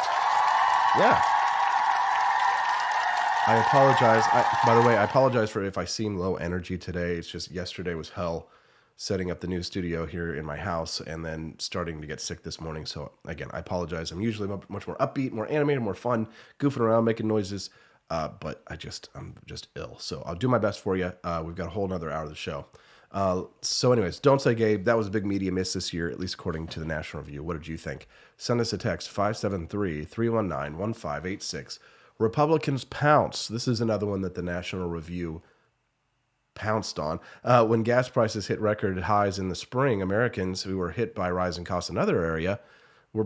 Yeah. I apologize. By the way, I apologize for if I seem low energy today. It's just yesterday was hell setting up the new studio here in my house and then starting to get sick this morning. So again, I apologize. I'm usually much more upbeat, more animated, more fun, goofing around, making noises. But I'm just ill. So I'll do my best for you. We've got a whole nother hour of the show. So anyways, don't say gay. That was a big media miss this year, at least according to the National Review. What did you think? Send us a text, 573-319-1586. Republicans pounce. This is another one that the National Review pounced on. When gas prices hit record highs in the spring, Americans who were hit by rising costs in another area we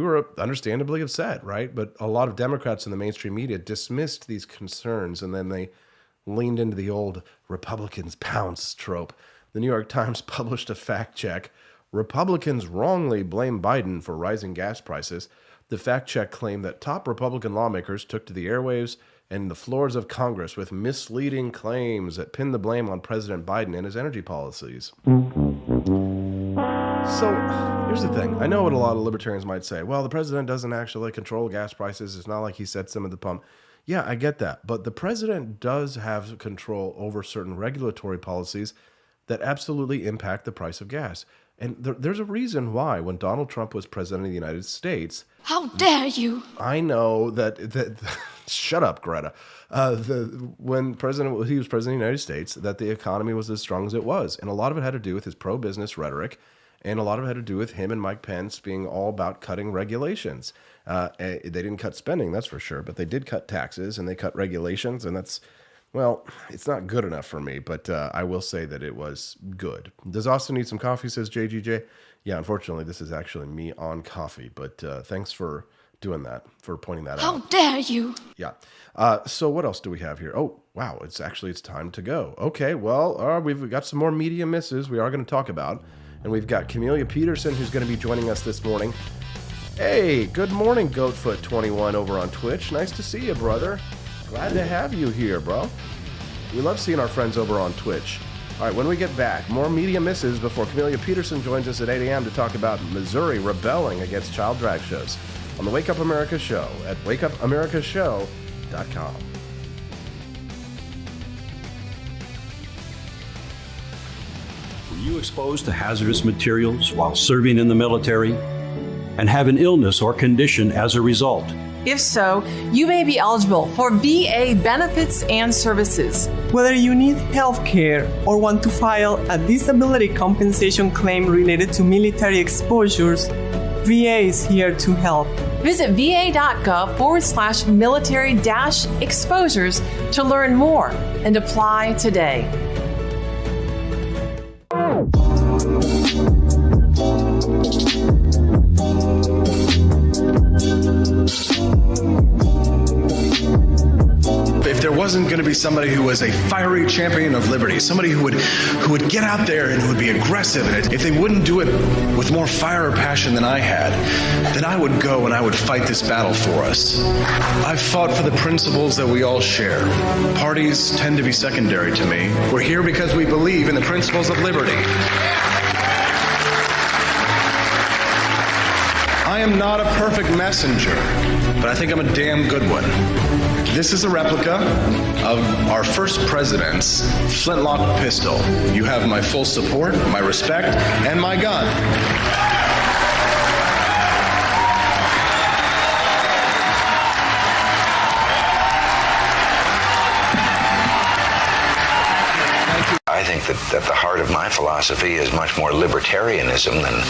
were understandably upset, right? But a lot of Democrats in the mainstream media dismissed these concerns, and then they leaned into the old Republicans pounce trope. The New York Times published a fact check. Republicans wrongly blame Biden for rising gas prices. The fact check claimed that top Republican lawmakers took to the airwaves and the floors of Congress with misleading claims that pinned the blame on President Biden and his energy policies. So here's the thing. I know what a lot of libertarians might say. Well, the president doesn't actually control gas prices. It's not like he sets them at the pump. Yeah, I get that. But the president does have control over certain regulatory policies that absolutely impact the price of gas. And there's a reason why when Donald Trump was president of the United States. How dare you? I know that shut up, Greta. When he was president of the United States, that the economy was as strong as it was. And a lot of it had to do with his pro-business rhetoric And a lot of it had to do with him and Mike Pence being all about cutting regulations. They didn't cut spending, that's for sure, but they did cut taxes and they cut regulations, and that's, well, it's not good enough for me, but I will say that it was good. Does Austin need some coffee, says JGJ? Yeah, unfortunately, this is actually me on coffee, but thanks for doing that, for pointing that out. How dare you? Yeah. So what else do we have here? Oh, wow, it's time to go. Okay, well, we've got some more media misses we are going to talk about, and we've got Camelia Peterson, who's going to be joining us this morning. Hey, good morning, Goatfoot21 over on Twitch. Nice to see you, brother. Glad to have you here, bro. We love seeing our friends over on Twitch. All right, when we get back, more media misses before Camelia Peterson joins us at 8 a.m. to talk about Missouri rebelling against child drag shows on the Wake Up America Show at wakeupamericashow.com. Were you exposed to hazardous materials while serving in the military and have an illness or condition as a result? If so, you may be eligible for VA benefits and services. Whether you need health care or want to file a disability compensation claim related to military exposures, VA is here to help. Visit va.gov/military-exposures to learn more and apply today. If there wasn't going to be somebody who was a fiery champion of liberty, somebody who would get out there and who would be aggressive, and if they wouldn't do it with more fire or passion than I had, then I would go and I would fight this battle for us. I've fought for the principles that we all share. Parties tend to be secondary to me. We're here because we believe in the principles of liberty. I am not a perfect messenger, but I think I'm a damn good one. This is a replica of our first president's flintlock pistol. You have my full support, my respect, and my gun. I think that at the heart of my philosophy is much more libertarianism than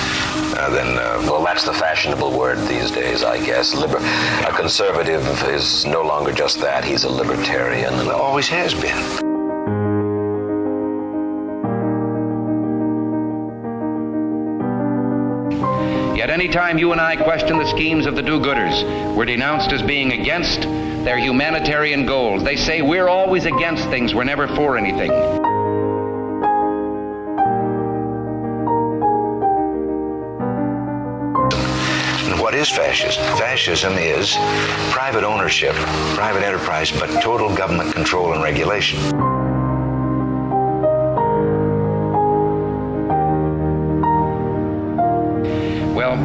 well, that's the fashionable word these days, I guess. A conservative is no longer just that. He's a libertarian and always has been. Yet any time you and I question the schemes of the do-gooders, we're denounced as being against their humanitarian goals. They say we're always against things, we're never for anything. What is fascism? Fascism is private ownership, private enterprise, but total government control and regulation. Well,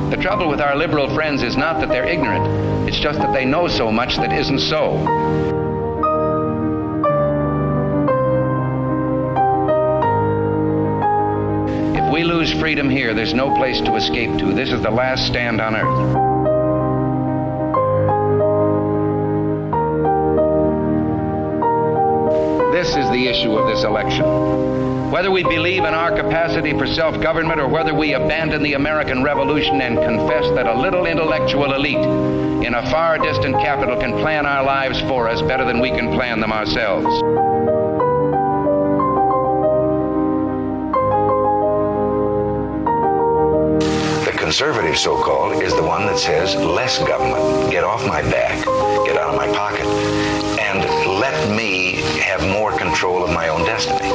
the trouble with our liberal friends is not that they're ignorant. It's just that they know so much that isn't so. If we lose freedom here, there's no place to escape to. This is the last stand on earth. This is the issue of this election. Whether we believe in our capacity for self-government or whether we abandon the American Revolution and confess that a little intellectual elite in a far distant capital can plan our lives for us better than we can plan them ourselves. Conservative, so-called, is the one that says less government, get off my back, get out of my pocket, and let me have more control of my own destiny.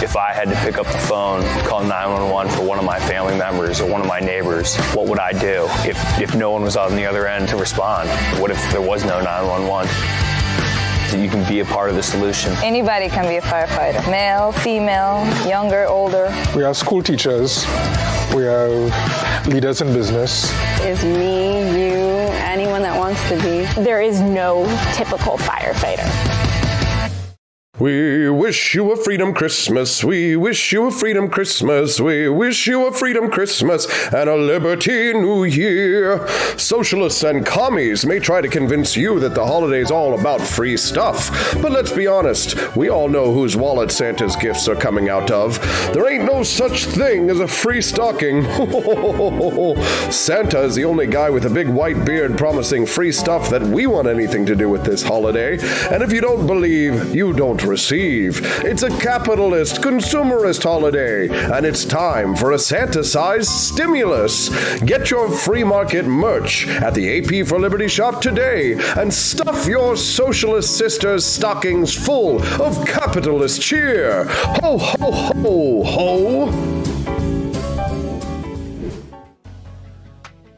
If I had to pick up the phone, call 911 for one of my family members or one of my neighbors, what would I do if no one was on the other end to respond? What if there was no 911? So you can be a part of the solution. Anybody can be a firefighter. Male, female, younger, older. We have school teachers. We have leaders in business. It's me, you, anyone that wants to be. There is no typical firefighter. We wish you a freedom Christmas. We wish you a freedom Christmas. We wish you a freedom Christmas and a liberty New Year. Socialists and commies may try to convince you that the holiday's all about free stuff. But let's be honest, we all know whose wallet Santa's gifts are coming out of. There ain't no such thing as a free stocking. Santa is the only guy with a big white beard promising free stuff that we want anything to do with this holiday. And if you don't believe, you don't receive. It's a capitalist, consumerist holiday, and it's time for a Santa-sized stimulus. Get your free market merch at the AP for Liberty shop today and stuff your socialist sisters' stockings full of capitalist cheer. Ho, ho, ho, ho!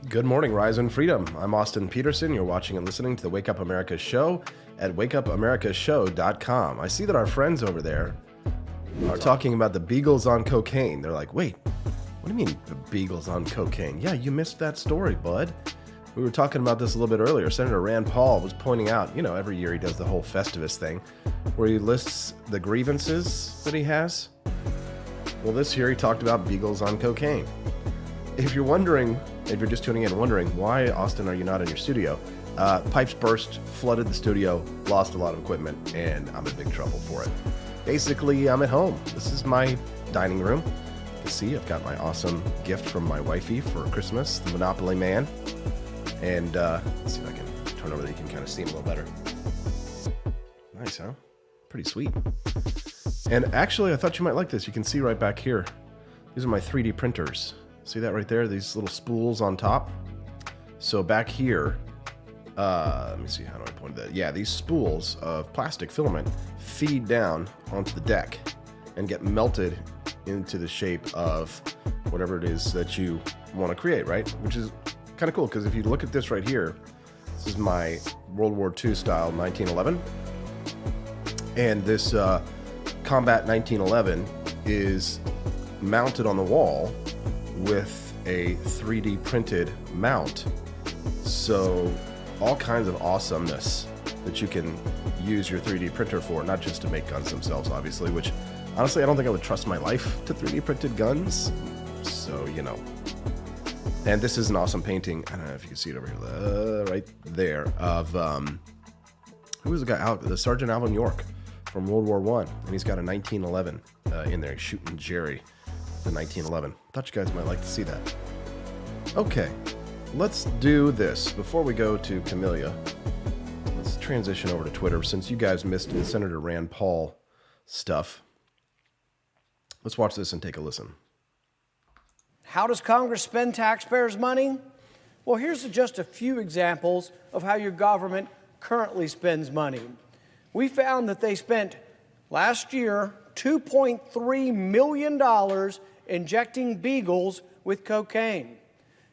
Good morning, Rise and Freedom. I'm Austin Peterson. You're watching and listening to the Wake Up America show at wakeupAmericaShow.com. I see that our friends over there are talking about the Beagles on cocaine. They're like, wait, what do you mean the Beagles on cocaine? Yeah, you missed that story, bud. We were talking about this a little bit earlier. Senator Rand Paul was pointing out, every year he does the whole Festivus thing where he lists the grievances that he has. Well, this year he talked about Beagles on cocaine. If you're just tuning in wondering, why, Austin, are you not in your studio? Pipes burst, flooded the studio, lost a lot of equipment, and I'm in big trouble for it. Basically, I'm at home. This is my dining room. You can see I've got my awesome gift from my wifey for Christmas, the Monopoly Man. And let's see if I can turn over that you can kind of see him a little better. Nice, huh? Pretty sweet. And actually, I thought you might like this. You can see right back here. These are my 3D printers. See that right there? These little spools on top. So back here, let me see, how do I point that? Yeah, these spools of plastic filament feed down onto the deck and get melted into the shape of whatever it is that you want to create, right? Which is kind of cool, because if you look at this right here, this is my World War II style 1911. And this Combat 1911 is mounted on the wall with a 3D printed mount. So all kinds of awesomeness that you can use your 3D printer for, not just to make guns themselves, obviously, which honestly I don't think I would trust my life to 3D printed guns. So, And this is an awesome painting. I don't know if you can see it over here, right there, of who was the guy? The Sergeant Alvin York from World War I, and he's got a 1911 in there. He's shooting Jerry. The 1911. Thought you guys might like to see that. Okay, let's do this. Before we go to Camellia, let's transition over to Twitter. Since you guys missed the Senator Rand Paul stuff, let's watch this and take a listen. How does Congress spend taxpayers' money? Well, here's just a few examples of how your government currently spends money. We found that they spent last year $2.3 million injecting beagles with cocaine.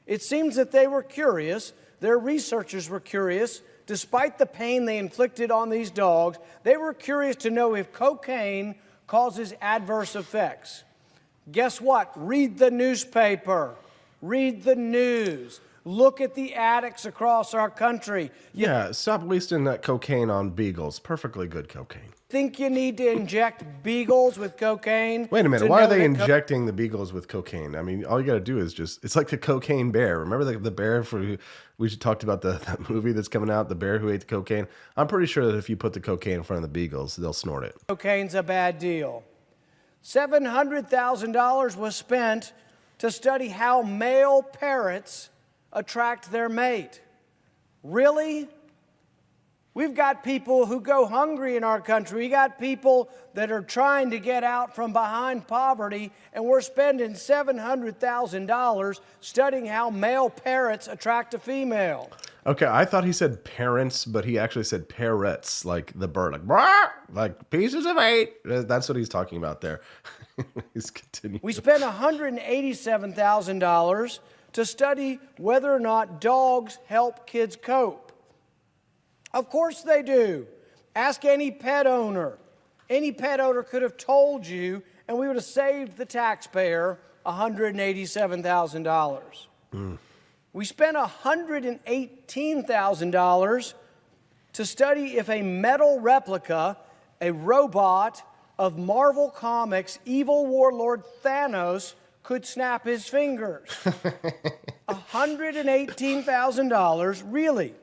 It seems that they were curious, their researchers were curious, despite the pain they inflicted on these dogs, they were curious to know if cocaine causes adverse effects. Guess what? Read the newspaper, read the news. Look at the addicts across our country. Yeah, stop wasting that cocaine on beagles. Perfectly good cocaine. Think you need to inject beagles with cocaine? Wait a minute, why are they injecting the beagles with cocaine? I mean, all you got to do is it's like the cocaine bear. Remember the bear we talked about that movie that's coming out, the bear who ate the cocaine? I'm pretty sure that if you put the cocaine in front of the beagles, they'll snort it. Cocaine's a bad deal. $700,000 was spent to study how male parrots attract their mate. Really? We've got people who go hungry in our country. We got people that are trying to get out from behind poverty, and we're spending $700,000 studying how male parrots attract a female. Okay, I thought he said parents, but he actually said parrots, like the bird, like "Brr!" Like pieces of eight. That's what he's talking about there. He's continuing. We spent $187,000 to study whether or not dogs help kids cope. Of course they do. Ask any pet owner. Any pet owner could have told you, and we would have saved the taxpayer $187,000. We spent $118,000 to study if a metal replica, a robot of Marvel Comics' evil warlord Thanos, could snap his fingers. $118,000, really.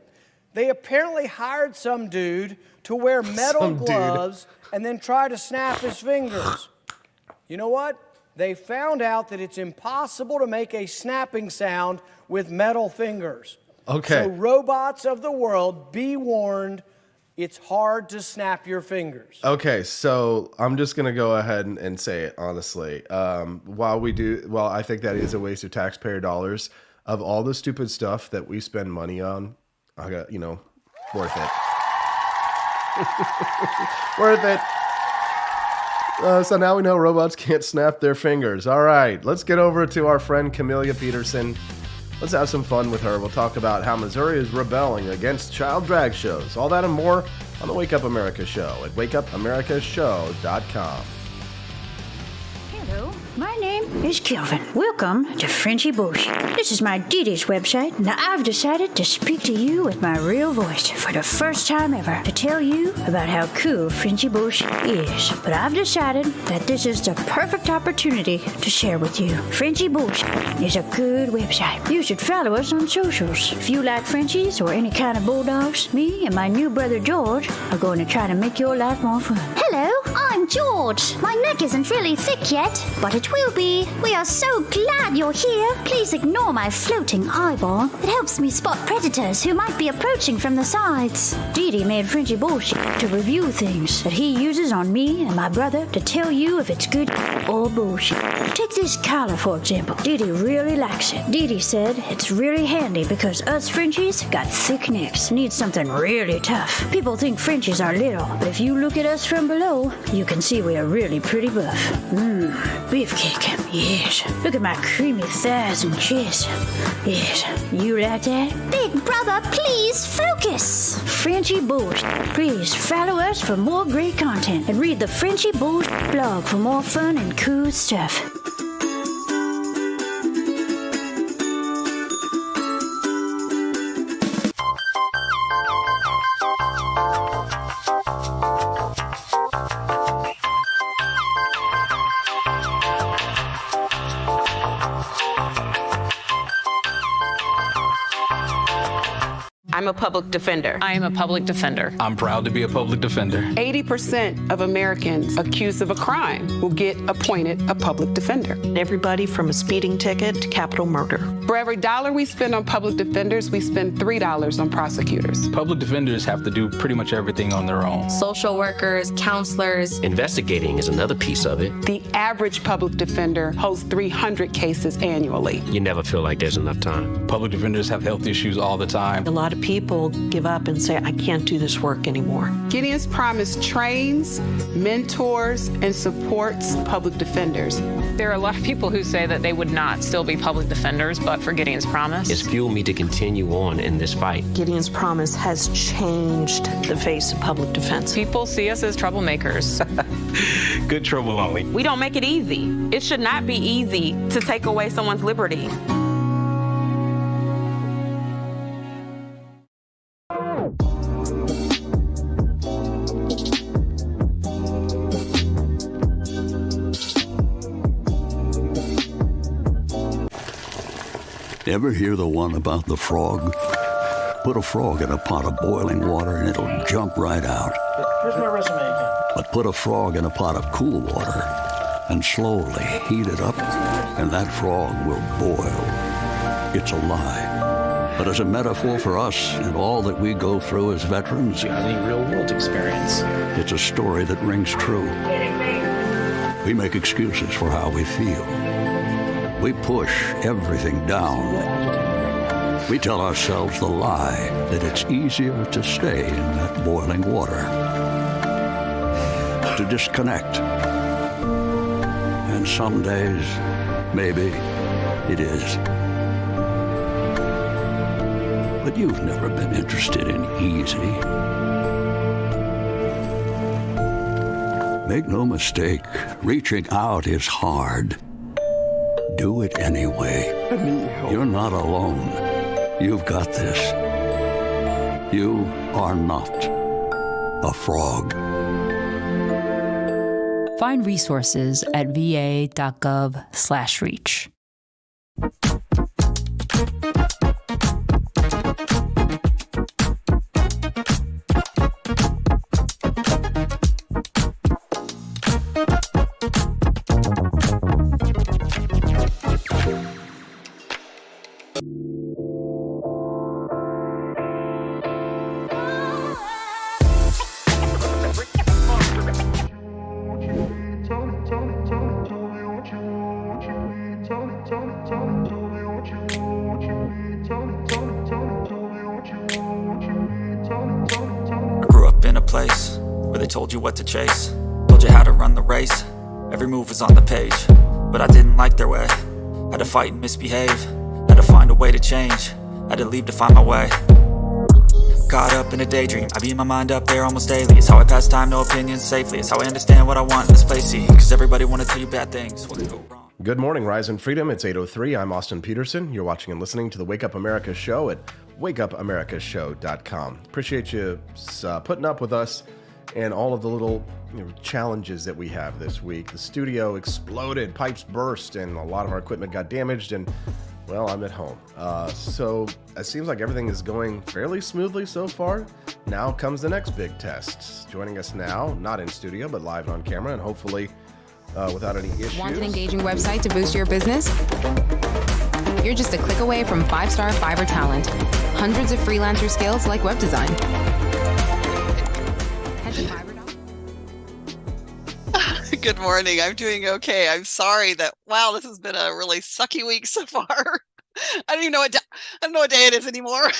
They apparently hired some dude to wear metal gloves and then try to snap his fingers. You know what? They found out that it's impossible to make a snapping sound with metal fingers. Okay. So robots of the world, be warned, it's hard to snap your fingers. Okay, so I'm just gonna go ahead and say it honestly. While I think that is a waste of taxpayer dollars, of all the stupid stuff that we spend money on, I got, worth it. Worth it. So now we know robots can't snap their fingers. All right, let's get over to our friend Camelia Peterson. Let's have some fun with her. We'll talk about how Missouri is rebelling against child drag shows. All that and more on the Wake Up America Show at wakeupamericashow.com. Hello, my name is Kelvin. Welcome to Frenchy Bush. This is my Dee Dee's website. Now I've decided to speak to you with my real voice for the first time ever to tell you about how cool Frenchy Bush is. But I've decided that this is the perfect opportunity to share with you. Frenchy Bush is a good website. You should follow us on socials. If you like Frenchies or any kind of bulldogs, me and my new brother George are going to try to make your life more fun. Hello, I'm George. My neck isn't really thick yet, but it will be. We are so glad you're here. Please ignore my floating eyeball. It helps me spot predators who might be approaching from the sides. Dee Dee made Frenchy Bullshit to review things that he uses on me and my brother to tell you if it's good or bullshit. Take this collar, for example. Dee Dee really likes it. Dee Dee said it's really handy because us Frenchies got thick necks. Need something really tough. People think Frenchies are little, but if you look at us from below, you can see we are really pretty buff. Beefcake, yes. Look at my creamy thighs and chest. Yes, you like that? Big brother, please focus. Frenchy Bullshit. Please follow us for more great content and read the Frenchy Bullshit blog for more fun and cool stuff. I'm a public defender. I am a public defender. I'm proud to be a public defender. 80% of Americans accused of a crime will get appointed a public defender. Everybody from a speeding ticket to capital murder. For every dollar we spend on public defenders, we spend $3 on prosecutors. Public defenders have to do pretty much everything on their own. Social workers, counselors. Investigating is another piece of it. The average public defender holds 300 cases annually. You never feel like there's enough time. Public defenders have health issues all the time. A lot of people give up and say, I can't do this work anymore. Gideon's Promise trains, mentors, and supports public defenders. There are a lot of people who say that they would not still be public defenders, but for Gideon's Promise. It's fueled me to continue on in this fight. Gideon's Promise has changed the face of public defense. People see us as troublemakers. Good trouble only. We don't make it easy. It should not be easy to take away someone's liberty. Ever hear the one about the frog? Put a frog in a pot of boiling water and it'll jump right out. Here's my resume again. But put a frog in a pot of cool water and slowly heat it up, and that frog will boil. It's a lie. But as a metaphor for us and all that we go through as veterans, any real-world experience. It's a story that rings true. We make excuses for how we feel. We push everything down. We tell ourselves the lie that it's easier to stay in that boiling water, to disconnect. And some days, maybe it is. But you've never been interested in easy. Make no mistake, reaching out is hard. Do it anyway. You're not alone. You've got this. You are not a frog. Find resources at va.gov/reach. Told you what to chase, told you how to run the race. Every move was on the page, but I didn't like their way. Had to fight and misbehave, had to find a way to change, had to leave to find my way. Caught up in a daydream, I beat my mind up there almost daily. It's how I pass time, no opinions safely. It's how I understand what I want in this place, see, cause everybody wanna tell you bad things. What could go wrong? Good morning, Rise and Freedom. It's 8:03. I'm Austin Peterson. You're watching and listening to the Wake Up America show at wakeupAmericaShow.com. Appreciate you putting up with us and all of the little challenges that we have this week. The studio exploded, pipes burst, and a lot of our equipment got damaged, and, well, I'm at home. So it seems like everything is going fairly smoothly so far. Now comes the next big test. Joining us now, not in studio, but live on camera, and hopefully without any issues. Want an engaging website to boost your business? You're just a click away from 5-star Fiverr talent. Hundreds of freelancer skills like web design. Good morning. I'm doing okay. I'm sorry that, wow, this has been a really sucky week so far. I don't know what day it is anymore.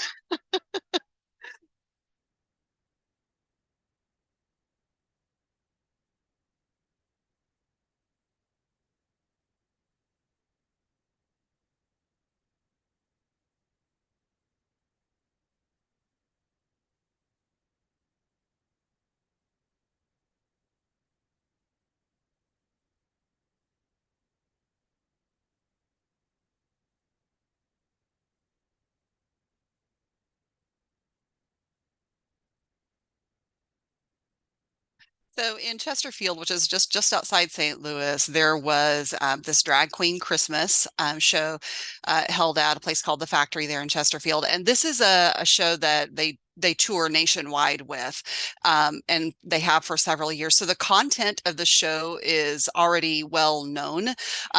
So in Chesterfield, which is just outside St. Louis, there was this drag queen Christmas show held at a place called The Factory there in Chesterfield. And this is a show that they tour nationwide with, and they have for several years. So the content of the show is already well known.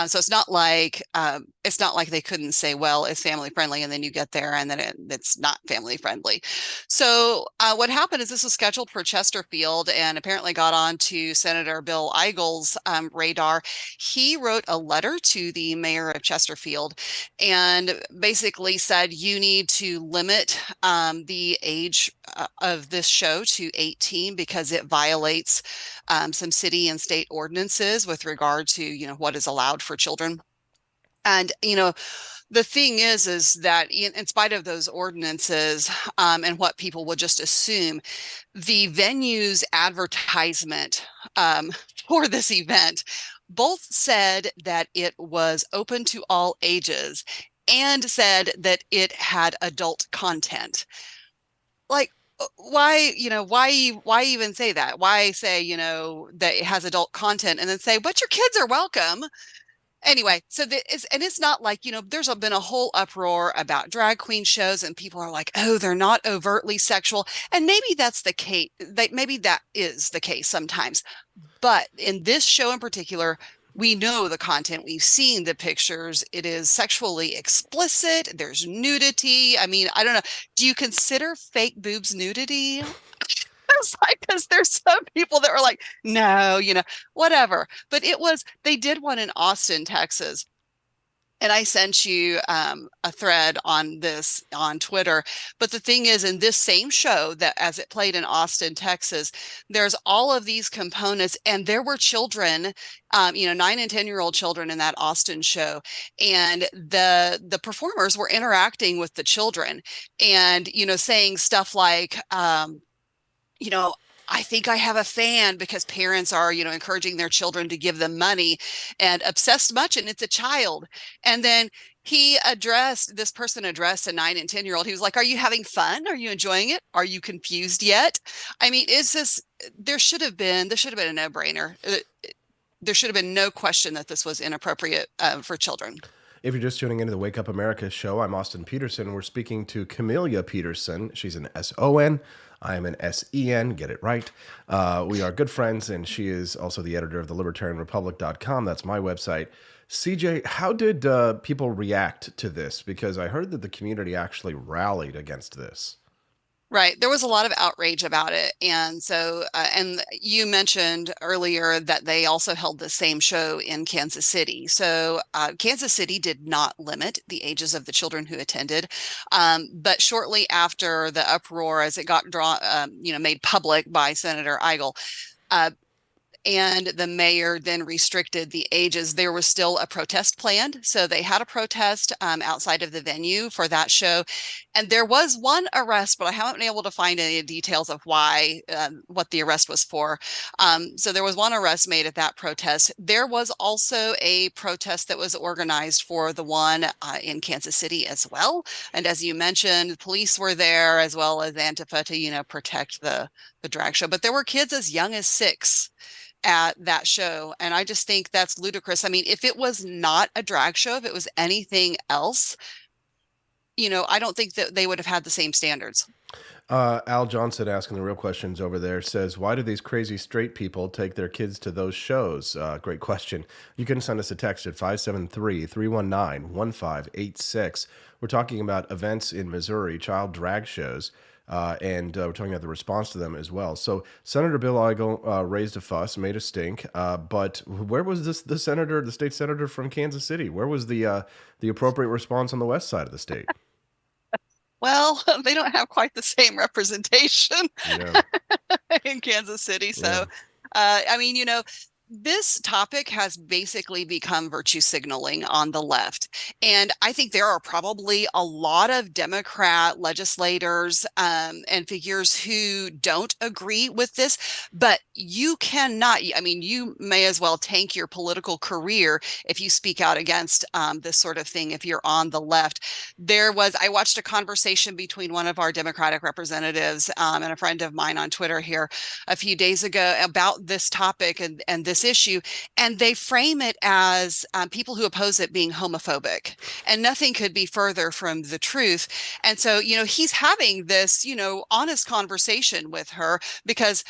So it's not like they couldn't say, well, it's family friendly, and then you get there and then it's not family friendly. So what happened is this was scheduled for Chesterfield and apparently got on to Senator Bill Eigel's radar. He wrote a letter to the mayor of Chesterfield and basically said, you need to limit the age of this show to 18 because it violates some city and state ordinances with regard to, what is allowed for children. And, the thing is that in spite of those ordinances and what people would just assume, the venue's advertisement for this event both said that it was open to all ages and said that it had adult content. Like, why even say that? Why say, that it has adult content and then say, but your kids are welcome? Anyway, so it's not like, there's been a whole uproar about drag queen shows and people are like, oh, they're not overtly sexual. And maybe that's the case. Maybe that is the case sometimes. But in this show in particular, we know the content. We've seen the pictures. It is sexually explicit. There's nudity. I mean, I don't know. Do you consider fake boobs nudity? It's like, because there's some people that were like, no, whatever. But they did one in Austin, Texas. And I sent you a thread on this on Twitter. But the thing is, in this same show that as it played in Austin, Texas, there's all of these components. And there were children, 9 and 10-year-old children in that Austin show. And the performers were interacting with the children and, saying stuff like, I think I have a fan, because parents are, encouraging their children to give them money and obsessed much, and it's a child. And then this person addressed a 9 and 10-year-old. He was like, are you having fun? Are you enjoying it? Are you confused yet? I mean, there should have been a no-brainer. There should have been no question that this was inappropriate for children. If you're just tuning into the Wake Up America show, I'm Austin Peterson. We're speaking to Camelia Peterson. She's an S-O-N. I am an S-E-N. Get it right. We are good friends, and she is also the editor of thelibertarianrepublic.com. That's my website. CJ, how did people react to this? Because I heard that the community actually rallied against this. Right. There was a lot of outrage about it. And so, and you mentioned earlier that they also held the same show in Kansas City. So Kansas City did not limit the ages of the children who attended. But shortly after the uproar, as it got made public by Senator Eigel, and the mayor then restricted the ages, there was still a protest planned. So they had a protest outside of the venue for that show. And there was one arrest, but I haven't been able to find any details of why, what the arrest was for. So there was one arrest made at that protest. There was also a protest that was organized for the one in Kansas City as well. And as you mentioned, police were there, as well as Antifa, to, protect the drag show. But there were kids as young as 6 at that show. And I just think that's ludicrous. I mean, if it was not a drag show, if it was anything else, I don't think that they would have had the same standards. Al Johnson, asking the real questions over there, says, why do these crazy straight people take their kids to those shows? Great question. You can send us a text at 573-319-1586. We're talking about events in Missouri, child drag shows. And we're talking about the response to them as well. So Senator Bill Eigel raised a fuss, made a stink. But where was the state senator from Kansas City? Where was the appropriate response on the west side of the state? Well, they don't have quite the same representation in Kansas City. So, I mean, this topic has basically become virtue signaling on the left. And I think there are probably a lot of Democrat legislators and figures who don't agree with this, but you cannot, you may as well tank your political career if you speak out against this sort of thing if you're on the left. I watched a conversation between one of our Democratic representatives and a friend of mine on Twitter here a few days ago about this topic and this issue, and they frame it as people who oppose it being homophobic, and nothing could be further from the truth. And so, he's having this, honest conversation with her, because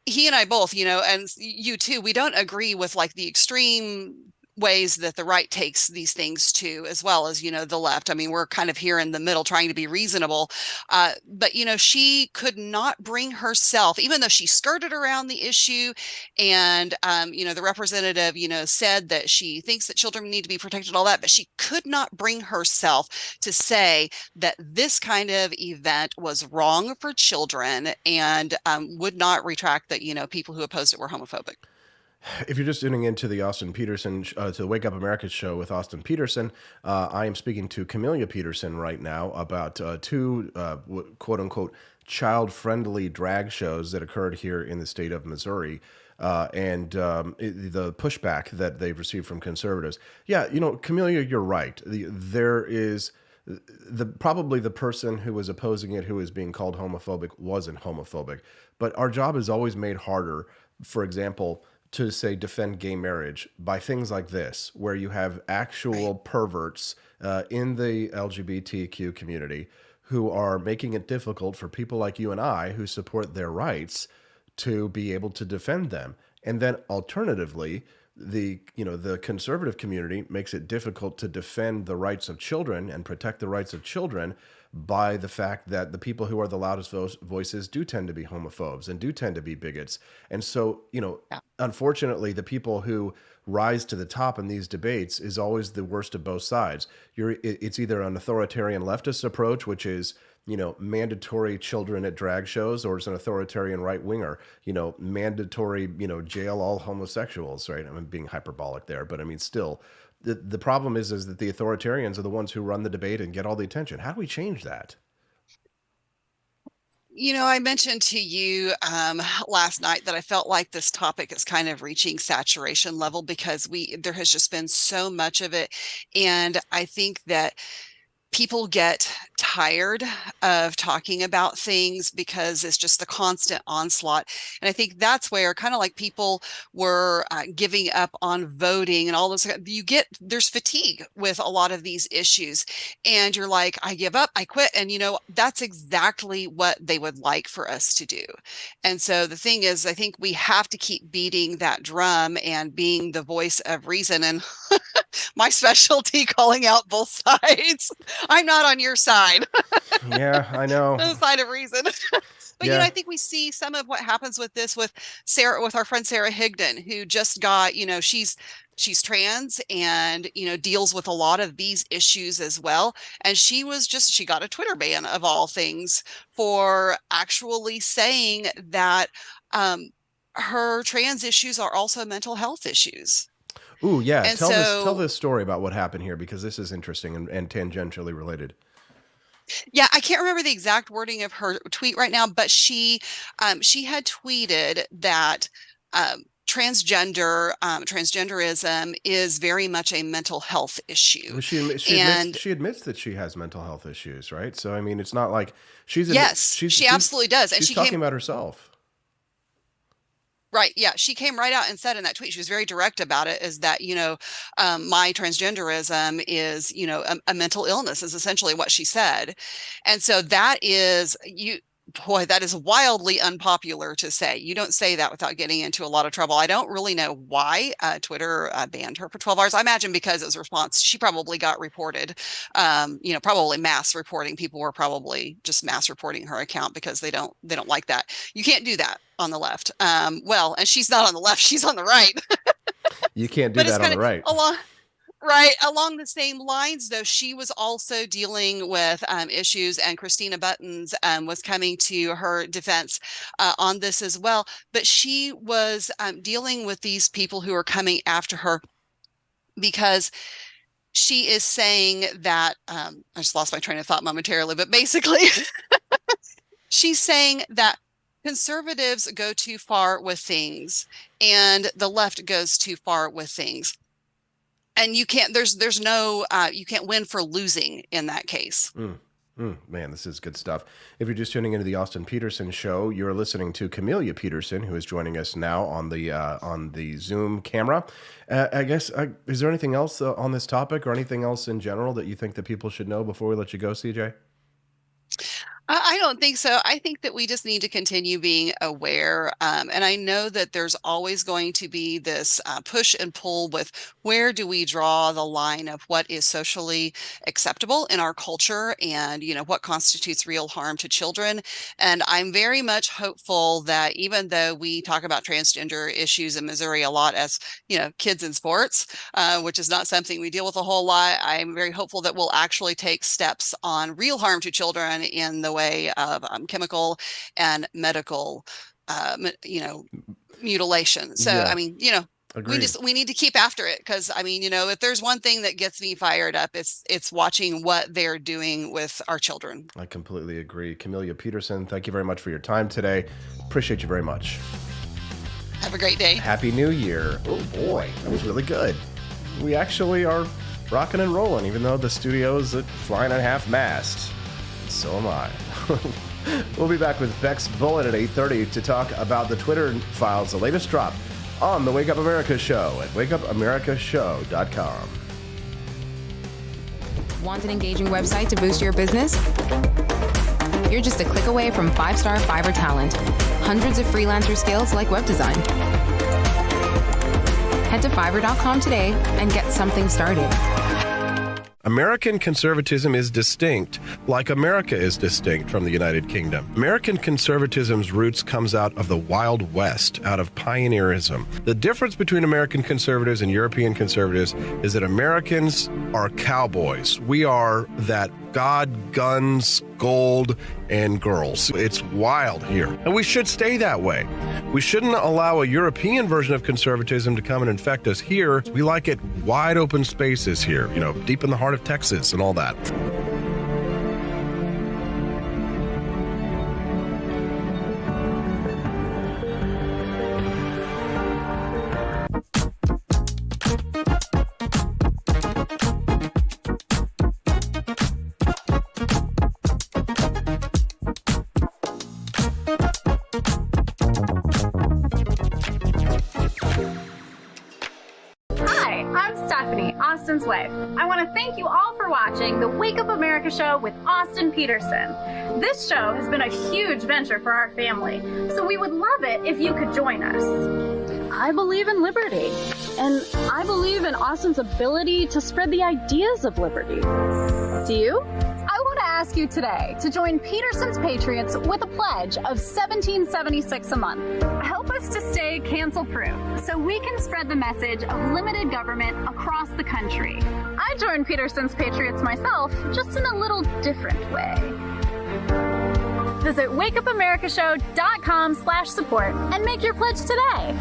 he and I both, and you too, we don't agree with like the extreme ways that the right takes these things to, as well as, the left. I mean, we're kind of here in the middle trying to be reasonable. But, she could not bring herself, even though she skirted around the issue. And, the representative, said that she thinks that children need to be protected, all that, but she could not bring herself to say that this kind of event was wrong for children, and would not retract that, people who opposed it were homophobic. If you're just tuning into the Austin Peterson, to the Wake Up America show with Austin Peterson, I am speaking to Camelia Peterson right now about two quote-unquote child-friendly drag shows that occurred here in the state of Missouri, and the pushback that they've received from conservatives. Yeah, Camelia, you're right. There is probably the person who was opposing it, who is being called homophobic, wasn't homophobic. But our job is always made harder, for example, to say defend gay marriage by things like this, where you have actual perverts in the LGBTQ community who are making it difficult for people like you and I who support their rights to be able to defend them. And then alternatively, the conservative community makes it difficult to defend the rights of children and protect the rights of children by the fact that the people who are the loudest voices do tend to be homophobes and do tend to be bigots. And so, unfortunately, the people who rise to the top in these debates is always the worst of both sides. It's either an authoritarian leftist approach, which is, mandatory children at drag shows, or it's an authoritarian right-winger, mandatory, jail all homosexuals, right? I'm being hyperbolic there, but I mean, still, the problem is that the authoritarians are the ones who run the debate and get all the attention. How do we change that? I mentioned to you last night that I felt like this topic is kind of reaching saturation level because there has just been so much of it. And I think that people get tired of talking about things because it's just the constant onslaught. And I think that's where kind of like people were giving up on voting and all this, there's fatigue with a lot of these issues. And you're like, I give up, I quit. And that's exactly what they would like for us to do. And so the thing is, I think we have to keep beating that drum and being the voice of reason. And my specialty, calling out both sides. I'm not on your side. Yeah, I know. The side of reason. But I think we see some of what happens with this with our friend Sarah Higdon, who just got, she's trans and, deals with a lot of these issues as well. And she got a Twitter ban of all things for actually saying that her trans issues are also mental health issues. Ooh, yeah. And tell this story about what happened here, because this is interesting and tangentially related. Yeah, I can't remember the exact wording of her tweet right now, but she had tweeted that transgenderism is very much a mental health issue. Well, she admits that she has mental health issues, right? So I mean, it's not like she absolutely does, and she's talking about herself. Right. Yeah. She came right out and said in that tweet, she was very direct about it, is that, my transgenderism is, a mental illness is essentially what she said. And so that is that is wildly unpopular to say. You don't say that without getting into a lot of trouble. I don't really know why Twitter banned her for 12 hours. I imagine because it was a response. She probably got reported, probably mass reporting. People were probably just mass reporting her account because they don't like that. You can't do that on the left. And she's not on the left. She's on the right. You can't do that on the right. Along the same lines, though, she was also dealing with issues, and Christina Buttons was coming to her defense on this as well. But she was dealing with these people who are coming after her because she is saying that, I just lost my train of thought momentarily, but basically she's saying that conservatives go too far with things and the left goes too far with things. And you can't, there's no, you can't win for losing in that case. Man, this is good stuff. If you're just tuning into the Austin Peterson Show, you're listening to Camellia Peterson, who is joining us now on the Zoom camera. I guess, is there anything else on this topic or anything else in general that you think that people should know before we let you go, CJ? I don't think so. I think that we just need to continue being aware. And I know that there's always going to be this push and pull with where do we draw the line of what is socially acceptable in our culture and, what constitutes real harm to children. And I'm very much hopeful that even though we talk about transgender issues in Missouri a lot as, kids in sports, which is not something we deal with a whole lot, I'm very hopeful that we'll actually take steps on real harm to children in the way of chemical and medical, mutilation. So, yeah. I mean, we need to keep after it because, if there's one thing that gets me fired up, it's watching what they're doing with our children. I completely agree. Camellia Peterson, thank you very much for your time today. Appreciate you very much. Have a great day. Happy New Year. Oh boy, that was really good. We actually are rocking and rolling, even though the studio is flying at half-mast. So am I. We'll be back with Beck's Bullet at 8:30 to talk about the Twitter files, the latest drop on the Wake Up America Show at wakeupAmericaShow.com. Want an engaging website to boost your business? You're just a click away from 5-star Fiverr talent. Hundreds of freelancer skills like web design. Head to Fiverr.com today and get something started. American conservatism is distinct, like America is distinct from the United Kingdom. American conservatism's roots comes out of the Wild West, out of pioneerism. The difference between American conservatives and European conservatives is that Americans are cowboys. We are that God, guns, gold, and girls. It's wild here. And we should stay that way. We shouldn't allow a European version of conservatism to come and infect us here. We like it wide open spaces here, deep in the heart of Texas and all that. Austin's wife. I want to thank you all for watching the Wake Up America show with Austin Peterson. This show has been a huge venture for our family, so we would love it if you could join us. I believe in liberty, and I believe in Austin's ability to spread the ideas of liberty. Do you? I want to ask you today to join Peterson's Patriots with a pledge of $17.76 a month. Help us to stay cancel-proof so we can spread the message of limited government across the country. I joined Peterson's Patriots myself, just in a little different way. Visit wakeupAmericaShow.com/support and make your pledge today.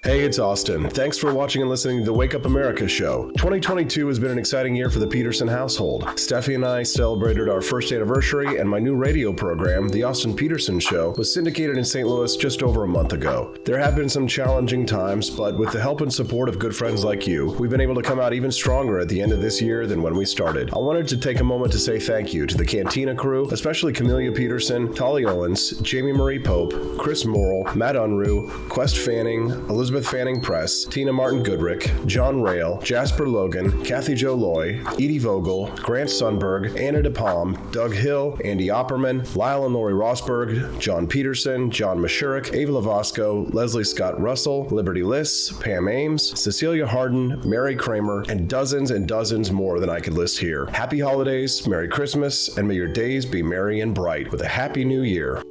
Hey, it's Austin. Thanks for watching and listening to the Wake Up America show. 2022 has been an exciting year for the Peterson household. Steffi and I celebrated our first anniversary, and my new radio program, The Austin Peterson Show, was syndicated in St. Louis just over a month ago. There have been some challenging times, but with the help and support of good friends like you, we've been able to come out even stronger at the end of this year than when we started. I wanted to take a moment to say thank you to the Cantina crew, especially Camellia Peterson, Tolly Owens, Jamie Marie Pope, Chris Morrill, Matt Unruh, Quest Fanning, Elizabeth Fanning Press, Tina Martin Goodrick, John Rail, Jasper Logan, Kathy Jo Loy, Edie Vogel, Grant Sundberg, Anna DePalm, Doug Hill, Andy Opperman, Lyle and Lori Rosberg, John Peterson, John Mashurik, Ava Lavasco, Leslie Scott Russell, Liberty Liss, Pam Ames, Cecilia Harden, Mary Kramer, and dozens more than I could list here. Happy holidays, Merry Christmas, and may your days be merry and bright with a Happy New Year.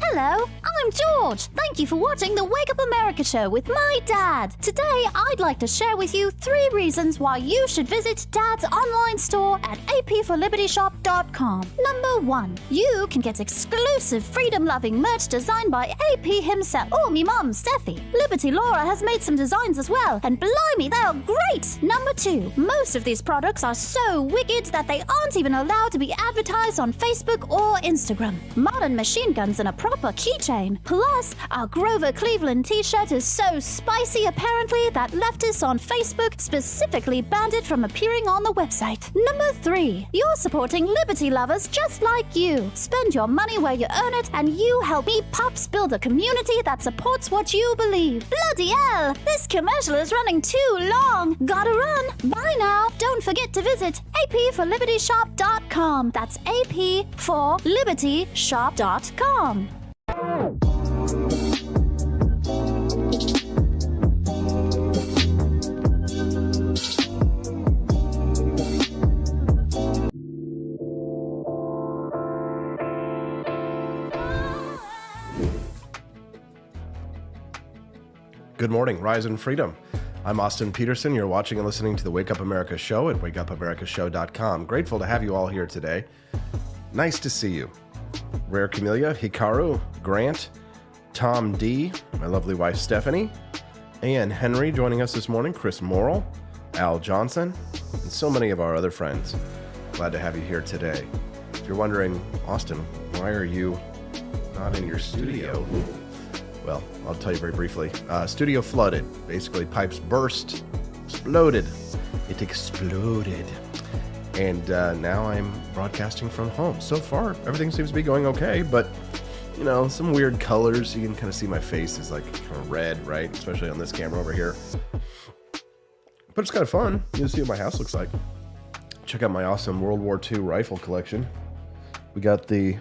Hello, I'm George. Thank you for watching the Wake Up America show with my dad. Today, I'd like to share with you 3 reasons why you should visit Dad's online store at apforlibertyshop.com. Number 1, you can get exclusive freedom-loving merch designed by AP himself, or me mum, Steffi. Liberty Laura has made some designs as well, and blimey, they are great! Number 2, most of these products are so wicked that they aren't even allowed to be advertised on Facebook or Instagram. Modern machine guns and a proper keychain. Plus, our Grover Cleveland t-shirt is so spicy apparently that leftists on Facebook specifically banned it from appearing on the website. Number 3, you're supporting liberty lovers just like you. Spend your money where you earn it, and you help me Pops build a community that supports what you believe. Bloody hell, this commercial is running too long. Gotta run. Bye now. Don't forget to visit apforlibertyshop.com. That's apforlibertyshop.com. Good morning, Rise and Freedom. I'm Austin Peterson. You're watching and listening to the Wake Up America show at wakeupAmericaShow.com. Grateful to have you all here today. Nice to see you. Rare Camellia, Hikaru, Grant, Tom D, my lovely wife Stephanie, Ann Henry joining us this morning, Chris Morrill, Al Johnson, and so many of our other friends. Glad to have you here today. If you're wondering, Austin, why are you not in your studio? Well, I'll tell you very briefly. Studio flooded. Basically, pipes burst, exploded. It exploded. And now I'm broadcasting from home. So far, everything seems to be going okay, but, you know, some weird colors. You can kind of see my face is like kind of red, right? Especially on this camera over here. But it's kind of fun. You'll see what my house looks like. Check out my awesome World War II rifle collection. We got the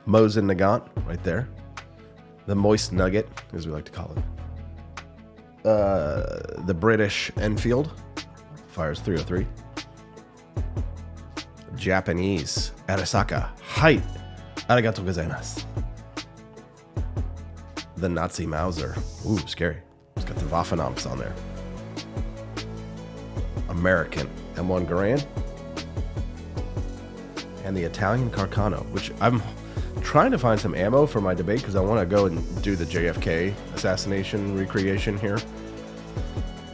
Mosin Nagant right there. The Moist Nugget, as we like to call it. The British Enfield. Fires .303. Japanese Arisaka. Hai. Arigatou gozaimasu. The Nazi Mauser. Ooh, scary. It's got the Waffenamps on there. American M1 Garand. And the Italian Carcano, which I'm trying to find some ammo for my debate because I want to go and do the JFK assassination recreation here.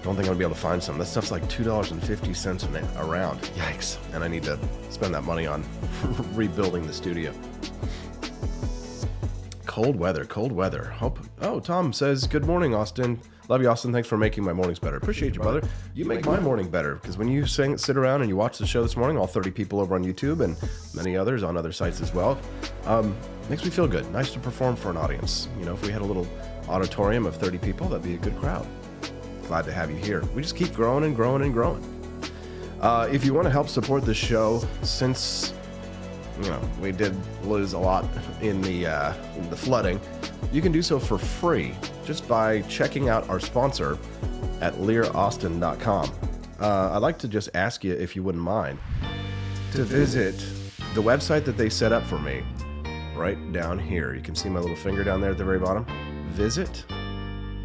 Don't think I'm gonna be able to find some. That stuff's like $2.50 a round. Yikes. And I need to spend that money on rebuilding the studio. Cold weather. Oh, Tom says, good morning, Austin. Love you, Austin. Thanks for making my mornings better. Appreciate you, brother. You make my morning better because when you sit around and you watch the show this morning, all 30 people over on YouTube and many others on other sites as well, makes me feel good. Nice to perform for an audience. You know, if we had a little auditorium of 30 people, that'd be a good crowd. Glad to have you here. We just keep growing and growing and growing. If you want to help support the show, since we did lose a lot in the flooding, you can do so for free just by checking out our sponsor at learaustin.com. I'd like to just ask you, if you wouldn't mind, to visit the website that they set up for me right down here. You can see my little finger down there at the very bottom. Visit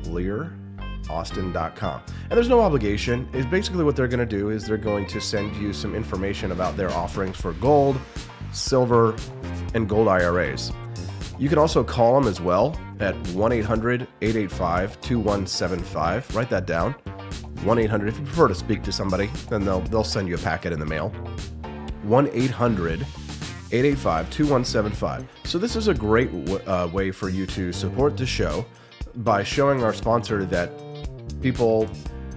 learaustin.com. And there's no obligation. It's basically what they're going to do is they're going to send you some information about their offerings for gold, silver, and gold IRAs. You can also call them as well at 1-800-885-2175. Write that down. 1-800. If you prefer to speak to somebody, then they'll send you a packet in the mail. 1-800-885-2175. So this is a great way for you to support the show by showing our sponsor that people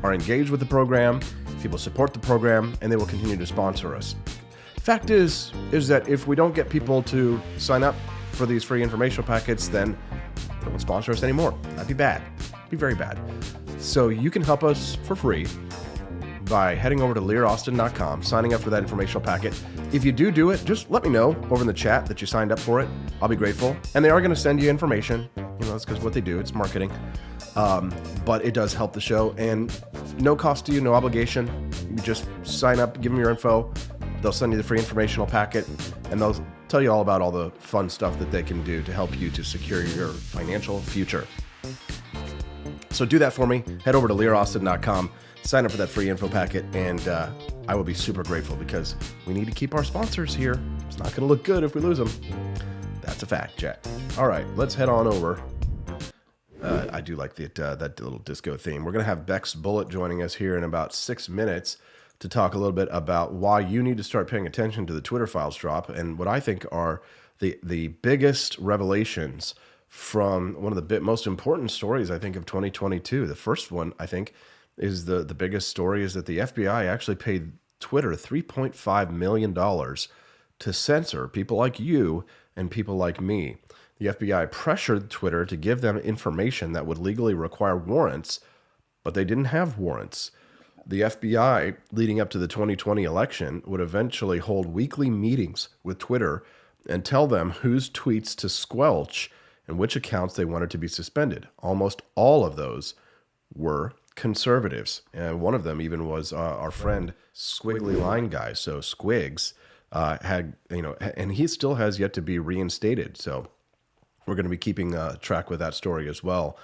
are engaged with the program, people support the program, and they will continue to sponsor us. Fact is that if we don't get people to sign up for these free informational packets, then they won't sponsor us anymore. That'd be bad. It'd be very bad. So you can help us for free by heading over to learaustin.com, signing up for that informational packet. If you do it, just let me know over in the chat that you signed up for it. I'll be grateful. And they are going to send you information. That's because what they do, it's marketing. But it does help the show, and no cost to you, no obligation. You just sign up, give them your info. They'll send you the free informational packet, and they'll tell you all about all the fun stuff that they can do to help you to secure your financial future. So do that for me. Head over to learaustin.com, sign up for that free info packet, and I will be super grateful because we need to keep our sponsors here. It's not going to look good if we lose them. That's a fact, chat. All right, let's head on over. I do like that little disco theme. We're going to have Bex Bullet joining us here in about 6 minutes to talk a little bit about why you need to start paying attention to the Twitter Files drop and what I think are the biggest revelations from one of the most important stories, I think, of 2022. The first one, I think, is the biggest story is that the FBI actually paid Twitter $3.5 million to censor people like you and people like me. The FBI pressured Twitter to give them information that would legally require warrants, but they didn't have warrants. The FBI, leading up to the 2020 election, would eventually hold weekly meetings with Twitter and tell them whose tweets to squelch and which accounts they wanted to be suspended. Almost all of those were conservatives. And one of them even was our friend Squiggly Line Guy. So Squigs had, and he still has yet to be reinstated. So we're going to be keeping track with that story as well.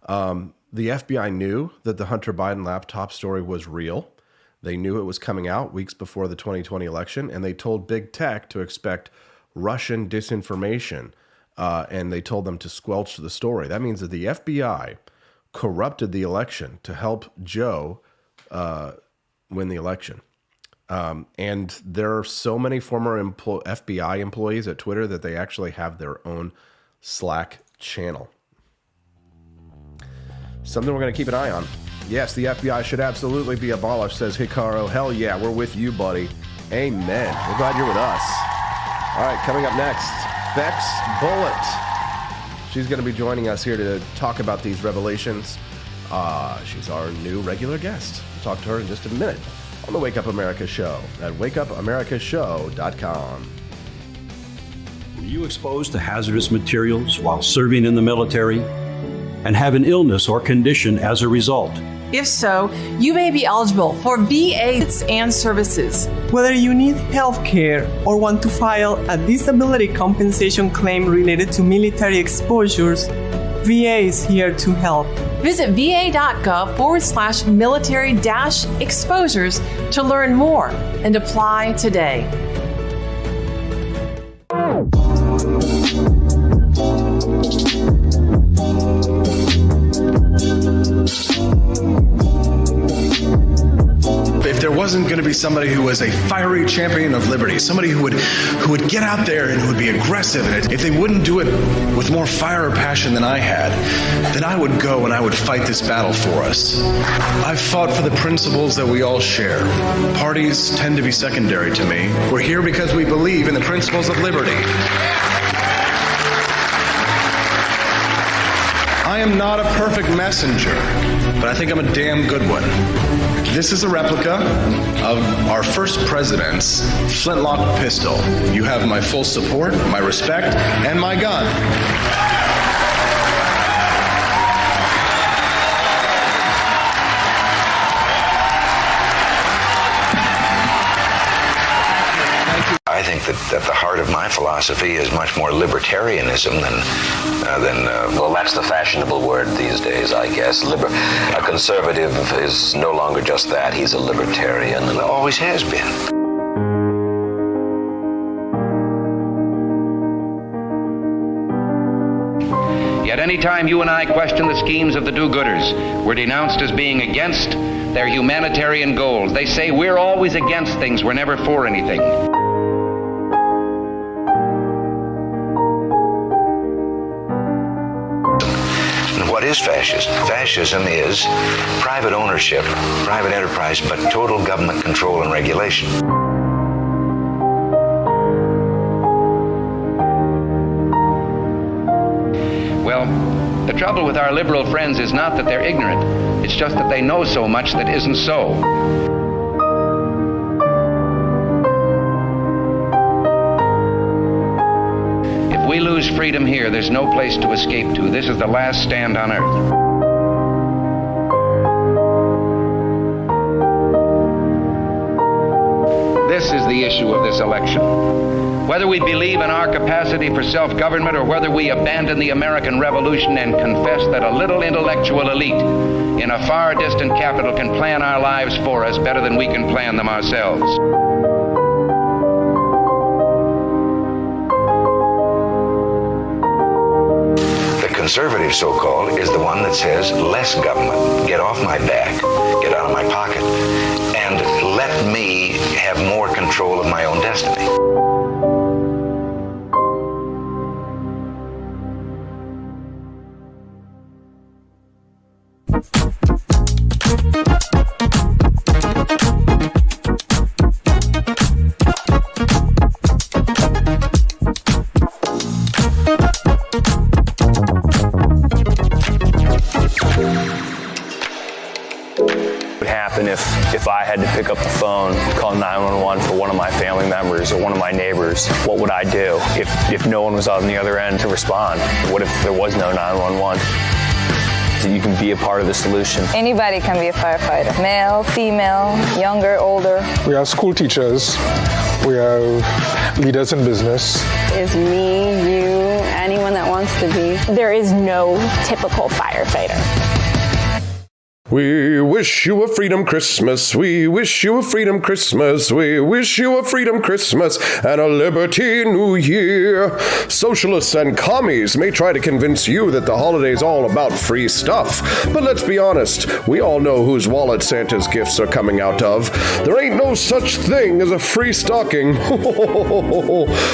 The FBI knew that the Hunter Biden laptop story was real. They knew it was coming out weeks before the 2020 election, and they told Big Tech to expect Russian disinformation, and they told them to squelch the story. That means that the FBI corrupted the election to help Joe win the election. And there are so many former FBI employees at Twitter that they actually have their own Slack channel. Something we're going to keep an eye on. Yes, the FBI should absolutely be abolished, says Hikaru. Hell yeah, we're with you, buddy. Amen. We're glad you're with us. All right, coming up next, Bex Bullet. She's going to be joining us here to talk about these revelations. She's our new regular guest. We'll talk to her in just a minute on the Wake Up America Show at wakeupamericashow.com. Were you exposed to hazardous materials while serving in the military and have an illness or condition as a result? If so, you may be eligible for VA and services. Whether you need health care or want to file a disability compensation claim related to military exposures, VA is here to help. Visit va.gov/military-exposures to learn more and apply today. wasn't going to be somebody who was a fiery champion of liberty, somebody who would get out there and who would be aggressive. And if they wouldn't do it with more fire or passion than I had, then I would go and I would fight this battle for us. I've fought for the principles that we all share. Parties tend to be secondary to me. We're here because we believe in the principles of liberty. I am not a perfect messenger, but I think I'm a damn good one. This is a replica of our first president's flintlock pistol. You have my full support, my respect, and my gun. I think that the heart of my philosophy is much more libertarianism than well, that's the fashionable word these days, I guess. A conservative is no longer just that. He's a libertarian and always has been. Yet any time you and I question the schemes of the do-gooders, we're denounced as being against their humanitarian goals. They say we're always against things, we're never for anything. What is fascism? Fascism is private ownership, private enterprise, but total government control and regulation. Well, the trouble with our liberal friends is not that they're ignorant. It's just that they know so much that isn't so. If we lose freedom here, there's no place to escape to. This is the last stand on earth. This is the issue of this election. Whether we believe in our capacity for self-government or whether we abandon the American Revolution and confess that a little intellectual elite in a far distant capital can plan our lives for us better than we can plan them ourselves. Conservative, so-called, is the one that says less government, get off my back, get out of my pocket, and let me have more control of my own destiny. If I had to pick up the phone, call 911 for one of my family members or one of my neighbors, what would I do if no one was on the other end to respond? What if there was no 911? So you can be a part of the solution. Anybody can be a firefighter. Male, female, younger, older. We have school teachers. We have leaders in business. Is me, you, anyone that wants to be. There is no typical firefighter. We wish you a freedom Christmas. We wish you a freedom Christmas. We wish you a freedom Christmas and a liberty New Year. Socialists and commies may try to convince you that the holiday's all about free stuff. But let's be honest, we all know whose wallet Santa's gifts are coming out of. There ain't no such thing as a free stocking.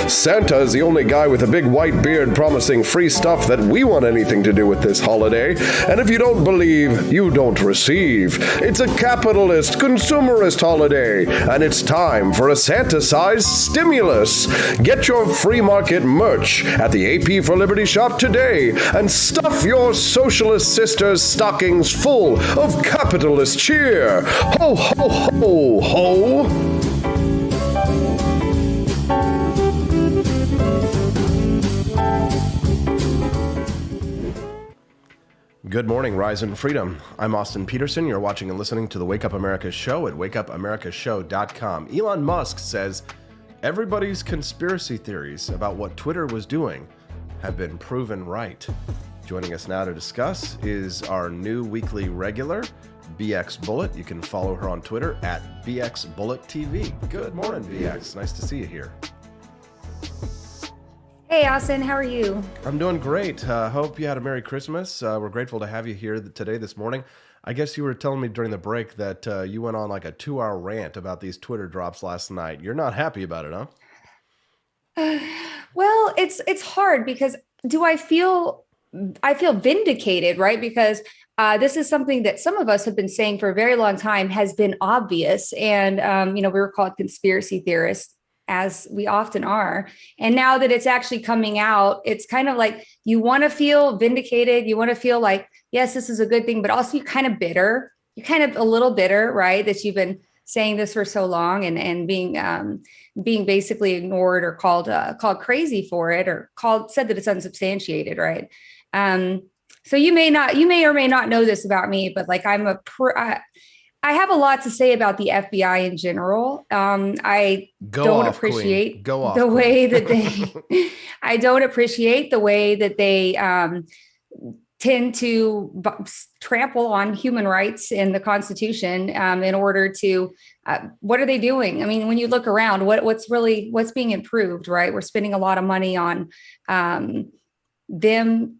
Santa is the only guy with a big white beard promising free stuff that we want anything to do with this holiday. And if you don't believe, you don't receive. It's a capitalist, consumerist holiday, and it's time for a Santa-sized stimulus. Get your free market merch at the AP for Liberty shop today and stuff your socialist sisters' stockings full of capitalist cheer. Ho, ho, ho, ho! Good morning, Rise and Freedom. I'm Austin Peterson. You're watching and listening to the Wake Up America show at wakeupAmericaShow.com. Elon Musk says everybody's conspiracy theories about what Twitter was doing have been proven right. Joining us now to discuss is our new weekly regular, BX Bullet. You can follow her on Twitter at BXBulletTV. Good morning, BX. Nice to see you here. Hey, Austin, how are you? I'm doing great. Hope you had a Merry Christmas. We're grateful to have you here today, this morning. I guess you were telling me during the break that you went on like a 2-hour rant about these Twitter drops last night. You're not happy about it, huh? Well, it's hard because I feel vindicated, right? Because this is something that some of us have been saying for a very long time has been obvious. And, we were called conspiracy theorists, as we often are. And now that it's actually coming out, it's kind of like you want to feel vindicated. You want to feel like, yes, this is a good thing, but also you're kind of bitter. You're kind of a little bitter, right? That you've been saying this for so long and being basically ignored or called crazy for it, or said that it's unsubstantiated, right? So you may or may not know this about me, but like I have a lot to say about the FBI in general. I don't appreciate the way that they tend to trample on human rights and the Constitution in order to, what are they doing? I mean, when you look around, what's being improved, right? We're spending a lot of money on them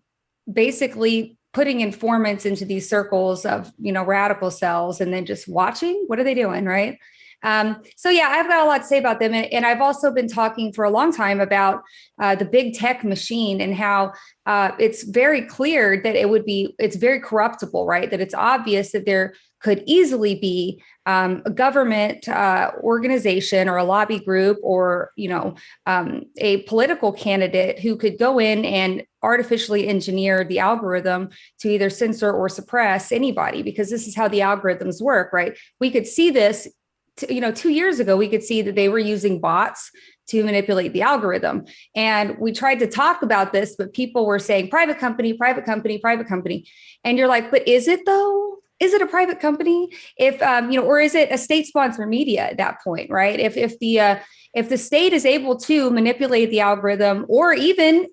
basically putting informants into these circles of, radical cells and then just watching. What are they doing? Right. So yeah, I've got a lot to say about them. And I've also been talking for a long time about the big tech machine and how it's very clear that it's very corruptible, right? That it's obvious that there could easily be a government organization or a lobby group or, a political candidate who could go in and artificially engineer the algorithm to either censor or suppress anybody, because this is how the algorithms work, right? We could see this, 2 years ago, we could see that they were using bots to manipulate the algorithm. And we tried to talk about this, but people were saying private company, private company, private company. And you're like, but is it though? Is it a private company? If, or is it a state-sponsored media at that point, right? If the state is able to manipulate the algorithm or even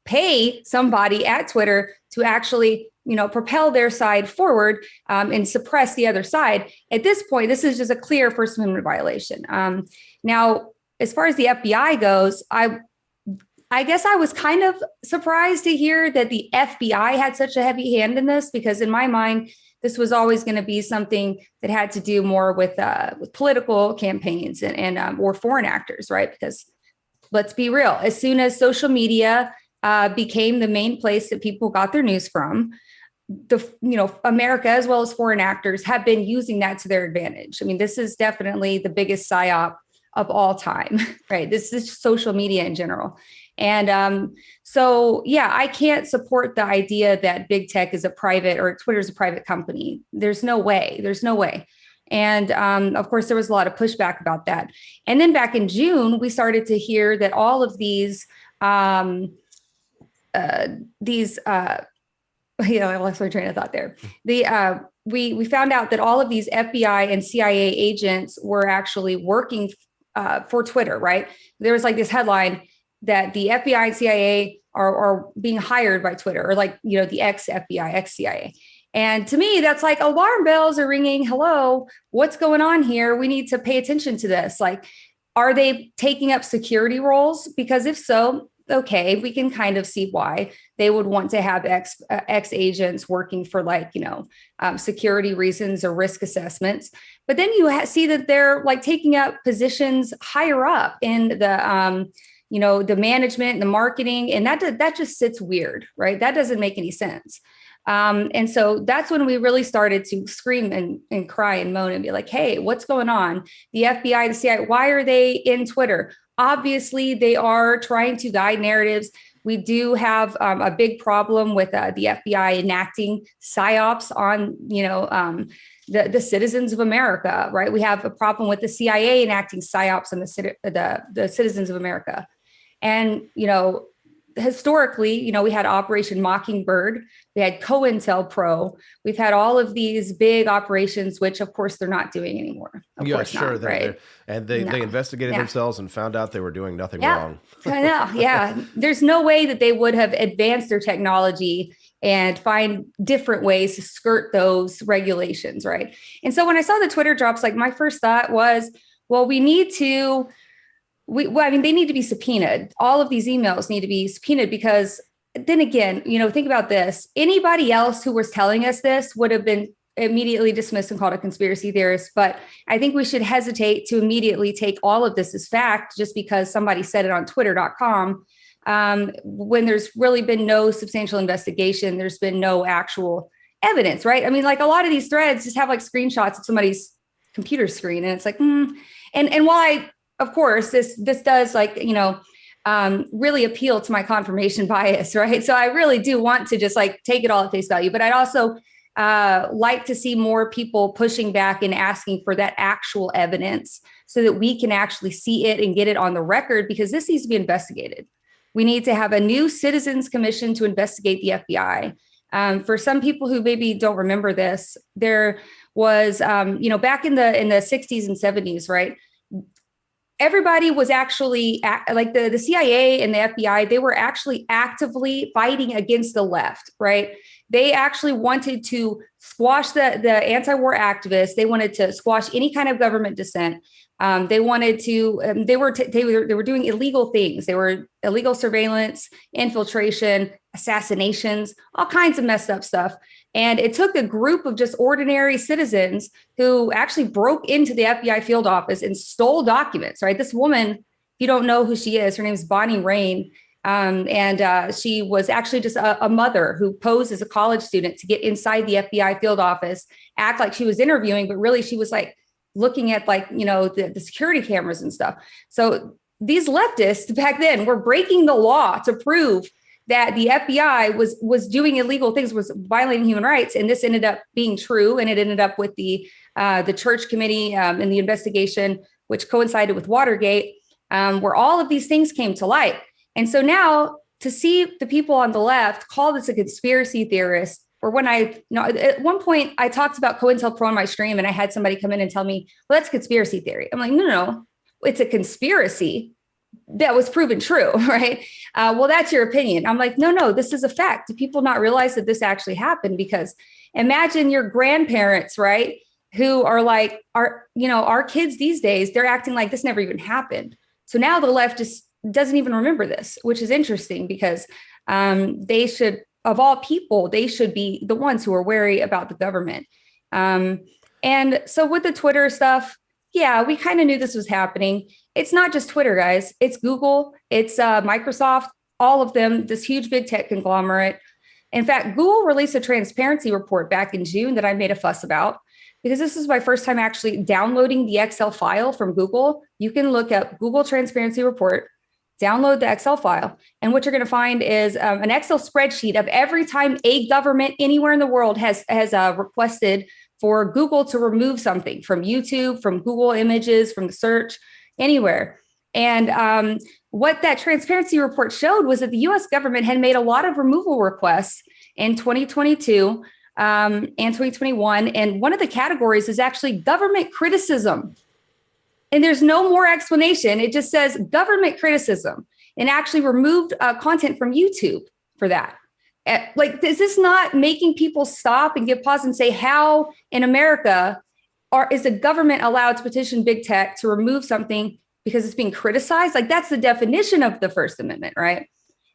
pay somebody at Twitter to actually, propel their side forward and suppress the other side. At this point, this is just a clear First Amendment violation. Now, as far as the FBI goes, I guess I was kind of surprised to hear that the FBI had such a heavy hand in this, because in my mind, this was always going to be something that had to do more with political campaigns and or foreign actors, right? Because let's be real, as soon as social media became the main place that people got their news from, America as well as foreign actors have been using that to their advantage. I mean, this is definitely the biggest psyop of all time, right? This is social media in general. And so, yeah, I can't support the idea that big tech is a private or Twitter is a private company. There's no way. And of course, there was a lot of pushback about that. And then back in June, we started to hear that all of these I lost my train of thought there. We found out that all of these FBI and CIA agents were actually working for Twitter, right? There was like this headline that the FBI and CIA are being hired by Twitter, or the ex-FBI, ex-CIA. And to me, that's like alarm bells are ringing. Hello, what's going on here? We need to pay attention to this. Like, are they taking up security roles? Because if so, okay, we can kind of see why they would want to have ex agents working for security reasons or risk assessments. But then you see that they're taking up positions higher up in the the management and the marketing, and that just sits weird, right? That doesn't make any sense. And so that's when we really started to scream and cry and moan and be like, hey, what's going on? The FBI, the CIA, why are they in Twitter? Obviously, they are trying to guide narratives. We do have a big problem with the FBI enacting psyops on, the citizens of America, right? We have a problem with the CIA enacting psyops on the citizens of America. And, historically, we had Operation Mockingbird, we had COINTELPRO, we've had all of these big operations, which of course they're not doing anymore. Of course sure. Not, right? They investigated themselves and found out they were doing nothing wrong. I know. Yeah. There's no way that they would have advanced their technology and find different ways to skirt those regulations. Right. And so when I saw the Twitter drops, my first thought was, well, they need to be subpoenaed. All of these emails need to be subpoenaed, because then again, think about this. Anybody else who was telling us this would have been immediately dismissed and called a conspiracy theorist. But I think we should hesitate to immediately take all of this as fact just because somebody said it on twitter.com. When there's really been no substantial investigation, there's been no actual evidence, right? I mean, like a lot of these threads just have like screenshots of somebody's computer screen. And it's like, and while of course, this does like, really appeal to my confirmation bias, right? So I really do want to just like take it all at face value, but I'd also like to see more people pushing back and asking for that actual evidence so that we can actually see it and get it on the record, because this needs to be investigated. We need to have a new Citizens Commission to investigate the FBI. For some people who maybe don't remember this, there was, back in the 60s and 70s, right? Everybody was actually like the CIA and the FBI, they were actually actively fighting against the left, right? They actually wanted to squash the anti-war activists. They wanted to squash any kind of government dissent. They wanted to, they were doing illegal things. They were illegal surveillance, infiltration, assassinations, all kinds of messed up stuff. And it took a group of just ordinary citizens who actually broke into the FBI field office and stole documents, right? This woman, if you don't know who she is, her name is Bonnie Rain. And she was actually just a mother who posed as a college student to get inside the FBI field office, act like she was interviewing, but really she was like looking at like, the security cameras and stuff. So these leftists back then were breaking the law to prove that the FBI was doing illegal things, was violating human rights. And this ended up being true. And it ended up with the Church Committee and the investigation, which coincided with Watergate, where all of these things came to light. And so now to see the people on the left call this a conspiracy theorist, or when at one point I talked about COINTELPRO on my stream and I had somebody come in and tell me, well, that's conspiracy theory. I'm like, no, it's a conspiracy that was proven true, right? Well, that's your opinion. I'm like, no, this is a fact. Do people not realize that this actually happened? Because imagine your grandparents, right? Who are like, our kids these days, they're acting like this never even happened. So now the left just doesn't even remember this, which is interesting because they should, of all people, they should be the ones who are wary about the government. And so with the Twitter stuff, yeah, we kind of knew this was happening. It's not just Twitter, guys. It's Google, it's Microsoft, all of them, this huge big tech conglomerate. In fact, Google released a transparency report back in June that I made a fuss about because this is my first time actually downloading the Excel file from Google. You can look up Google Transparency Report, download the Excel file. And what you're going to find is an Excel spreadsheet of every time a government anywhere in the world has requested for Google to remove something from YouTube, from Google Images, from the search, anywhere. And what that transparency report showed was that the US government had made a lot of removal requests in 2022 and 2021. And one of the categories is actually government criticism. And there's no more explanation. It just says government criticism and actually removed content from YouTube for that. Like, is this not making people stop and give pause and say, how in America is the government allowed to petition big tech to remove something because it's being criticized? Like, that's the definition of the First Amendment, right?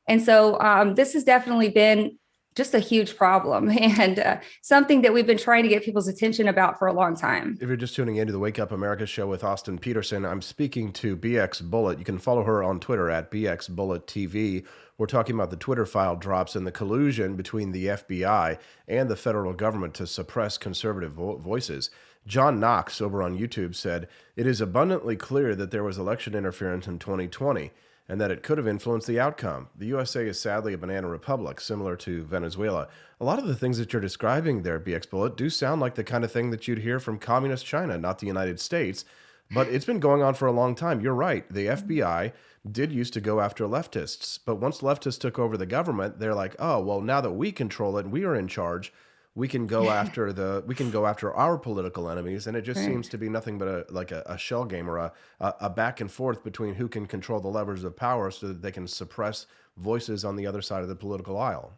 And so this has definitely been just a huge problem and something that we've been trying to get people's attention about for a long time. If you're just tuning into the Wake Up America show with Austin Peterson, I'm speaking to BX Bullet. You can follow her on Twitter at BX Bullet TV. We're talking about the Twitter file drops and the collusion between the FBI and the federal government to suppress conservative voices. John Knox over on YouTube said, "It is abundantly clear that there was election interference in 2020 and that it could have influenced the outcome. The USA is sadly a banana republic, similar to Venezuela." A lot of the things that you're describing there, BX Bullet, do sound like the kind of thing that you'd hear from communist China, not the United States. But it's been going on for a long time. You're right. The FBI did used to go after leftists. But once leftists took over the government, they're like, oh, well, now that we control it and we are in charge, we can go after our political enemies. And it just seems to be nothing but a shell game or a back and forth between who can control the levers of power so that they can suppress voices on the other side of the political aisle.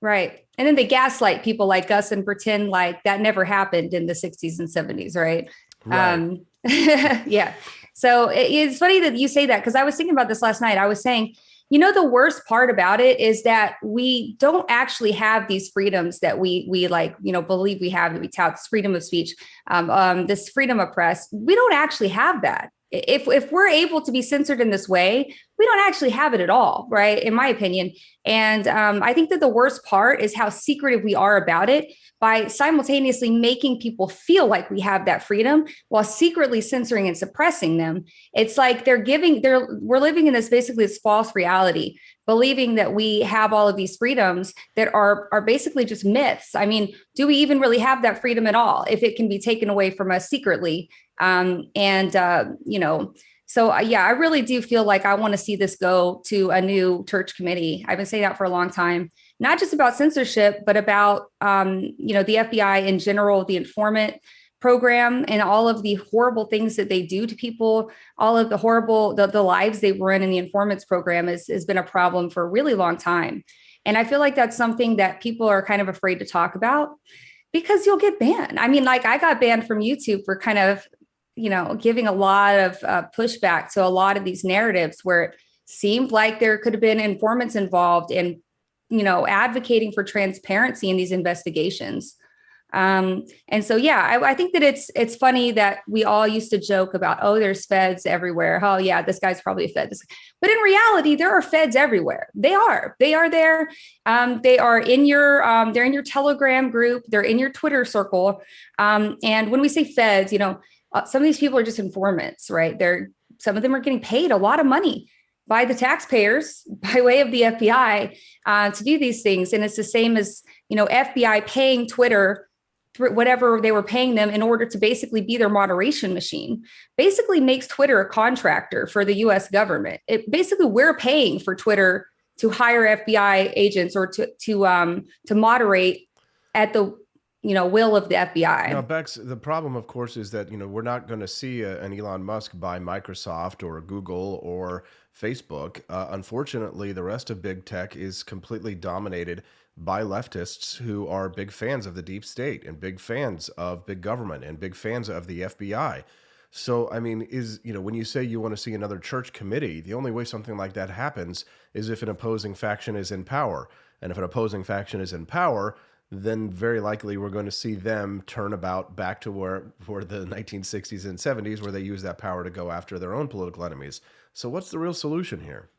Right. And then they gaslight people like us and pretend like that never happened in the 60s and 70s, right? Yeah. So it's funny that you say that because I was thinking about this last night. I was saying, the worst part about it is that we don't actually have these freedoms that we believe we have, that we tout, this freedom of speech, this freedom of press. We don't actually have that. If we're able to be censored in this way, we don't actually have it at all, right? In my opinion. And I think that the worst part is how secretive we are about it, by simultaneously making people feel like we have that freedom while secretly censoring and suppressing them. It's like we're living in this false reality, believing that we have all of these freedoms that are basically just myths. I mean, do we even really have that freedom at all if it can be taken away from us secretly? So I really do feel like I want to see this go to a new church committee. I've been saying that for a long time, not just about censorship, but about, the FBI in general, the informant program, and all of the horrible things that they do to people, all of the horrible, the lives they run in the informants program has been a problem for a really long time. And I feel like that's something that people are kind of afraid to talk about because you'll get banned. I mean, like I got banned from YouTube for kind of, giving a lot of pushback to a lot of these narratives where it seemed like there could have been informants involved in, advocating for transparency in these investigations. I think that it's funny that we all used to joke about, oh, there's feds everywhere. Oh yeah, this guy's probably a fed. But in reality, there are feds everywhere. They are there. They are in they're in your Telegram group. They're in your Twitter circle. And when we say feds, some of these people are just informants, right? Some of them are getting paid a lot of money by the taxpayers by way of the FBI to do these things. And it's the same as, FBI paying Twitter whatever they were paying them in order to basically be their moderation machine, basically makes Twitter a contractor for the US government. We're paying for Twitter to hire FBI agents or to moderate at the will of the FBI. Now, Bex, the problem, of course, is that, we're not going to see an Elon Musk buy Microsoft or Google or Facebook. Unfortunately, the rest of big tech is completely dominated by leftists who are big fans of the deep state and big fans of big government and big fans of the FBI. So, I mean, when you say you want to see another church committee, the only way something like that happens is if an opposing faction is in power. And if an opposing faction is in power, then very likely we're going to see them turn about back to where the 1960s and 70s, where they use that power to go after their own political enemies. So what's the real solution here?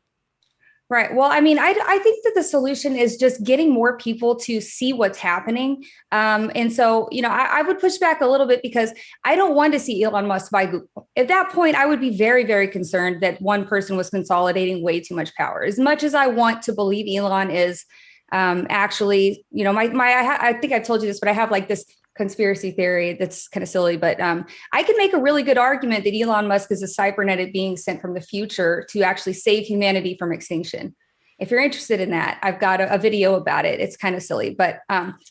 Right. Well, I mean, I think that the solution is just getting more people to see what's happening. And so, I would push back a little bit because I don't want to see Elon Musk buy Google. At that point, I would be very, very concerned that one person was consolidating way too much power. As much as I want to believe Elon is actually, I think I've told you this, but I have like this conspiracy theory that's kind of silly, but I can make a really good argument that Elon Musk is a cybernetic being sent from the future to actually save humanity from extinction. If you're interested in that, I've got a video about it. It's kind of silly, but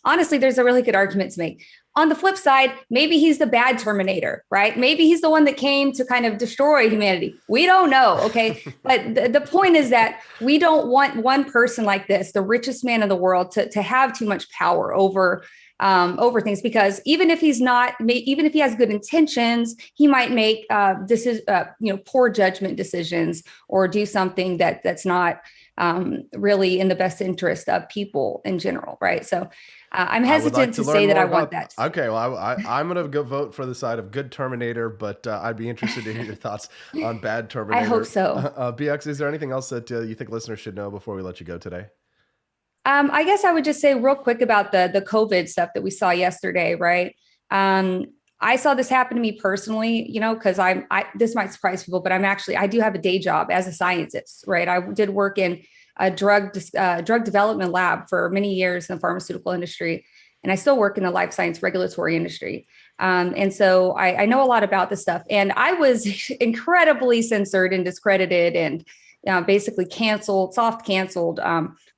honestly, there's a really good argument to make. On the flip side, maybe he's the bad Terminator, right? Maybe he's the one that came to kind of destroy humanity. We don't know, okay? But the point is that we don't want one person like this, the richest man in the world, to have too much power over things, because even if he has good intentions, he might make poor judgment decisions or do something that's not really in the best interest of people in general, right? So I'm hesitant to say that I want that. Okay, well, I'm going to go vote for the side of good Terminator, but I'd be interested to hear your thoughts on bad Terminator. I hope so. BX, is there anything else that you think listeners should know before we let you go today? I guess I would just say real quick about the COVID stuff that we saw yesterday, right? I saw this happen to me personally, because this might surprise people, but I do have a day job as a scientist, right? I did work in a drug development lab for many years in the pharmaceutical industry, and I still work in the life science regulatory industry. And so I know a lot about this stuff, and I was incredibly censored and discredited and basically soft canceled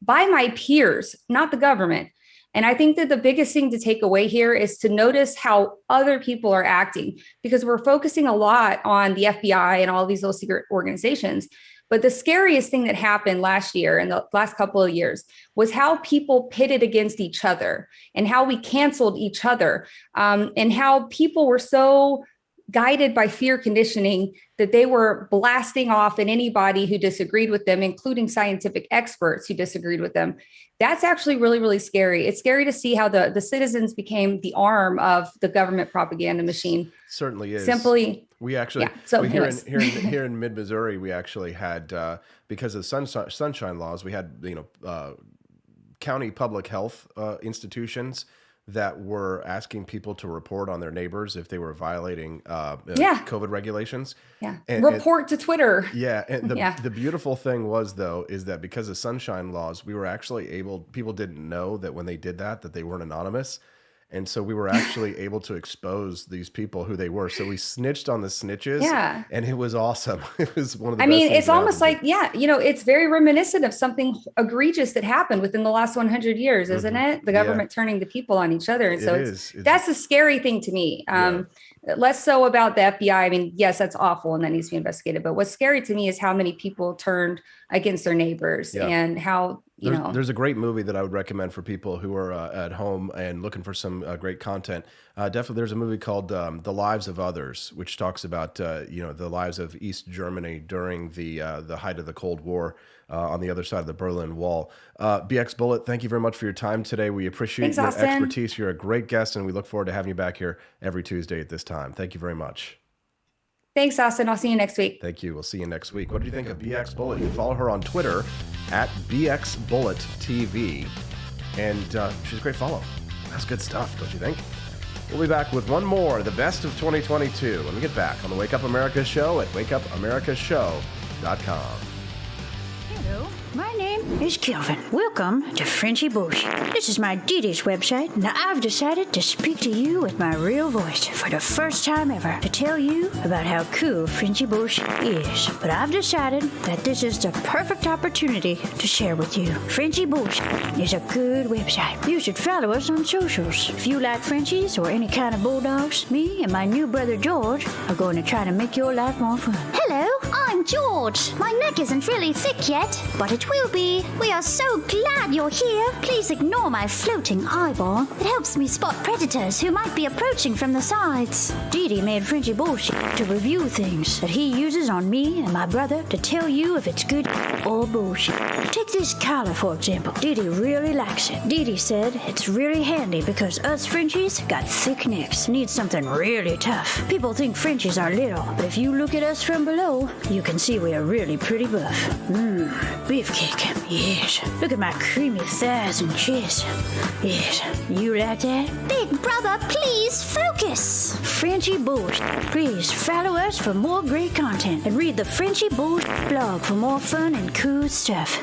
by my peers, not the government. And I think that the biggest thing to take away here is to notice how other people are acting, because we're focusing a lot on the FBI and all these little secret organizations. But the scariest thing that happened last year and the last couple of years was how people pitted against each other and how we canceled each other, and how people were so guided by fear conditioning, that they were blasting off at anybody who disagreed with them, including scientific experts who disagreed with them. That's actually really, really scary. It's scary to see how the citizens became the arm of the government propaganda machine. Certainly is. We actually, here in mid-Missouri, we actually had, because of sunshine laws, we had, county public health institutions that were asking people to report on their neighbors if they were violating COVID regulations. Yeah. Report to Twitter. Yeah. And the beautiful thing was, though, is that because of sunshine laws, we were actually people didn't know that when they did that they weren't anonymous. And so we were actually able to expose these people who they were. So we snitched on the snitches. Yeah. And it was awesome. It was one of the best things it's almost like, it's very reminiscent of something egregious that happened within the last 100 years, isn't it? The government turning the people on each other. And so that's a scary thing to me. Less so about the FBI. I mean, yes, that's awful and that needs to be investigated. But what's scary to me is how many people turned against their neighbors and how, There's a great movie that I would recommend for people who are at home and looking for some great content. Definitely, there's a movie called The Lives of Others, which talks about the lives of East Germany during the height of the Cold War on the other side of the Berlin Wall. BX Bullet, thank you very much for your time today. We appreciate your expertise. You're a great guest, and we look forward to having you back here every Tuesday at this time. Thank you very much. Thanks, Austin. I'll see you next week. Thank you. We'll see you next week. What do you think of BX Bullet? You can follow her on Twitter at BXBulletTV. And she's a great follow. That's good stuff, don't you think? We'll be back with one more, the best of 2022, when we get back on the Wake Up America Show at wakeupAmericaShow.com. Hello, my name is Kelvin. Welcome to Frenchy Bush. This is my Didi's website. Now I've decided to speak to you with my real voice for the first time ever to tell you about how cool Frenchy Bush is. But I've decided that this is the perfect opportunity to share with you. Frenchy Bush is a good website. You should follow us on socials. If you like Frenchies or any kind of bulldogs, me and my new brother George are going to try to make your life more fun. Hello, I'm George. My neck isn't really thick yet, but it will be. We are so glad you're here. Please ignore my floating eyeball. It helps me spot predators who might be approaching from the sides. Didi made Frenchy Bullshit to review things that he uses on me and my brother to tell you if it's good or bullshit. Take this collar, for example. Didi really likes it. Didi said it's really handy because us Frenchies got thick necks. Need something really tough. People think Frenchies are little, but if you look at us from below, you can see we are really pretty buff. Beefcake, yes. Look at my creamy thighs and chest. Yes, you like that? Big brother, please focus. Frenchy Bush. Please follow us for more great content and read the Frenchy Bush blog for more fun and cool stuff.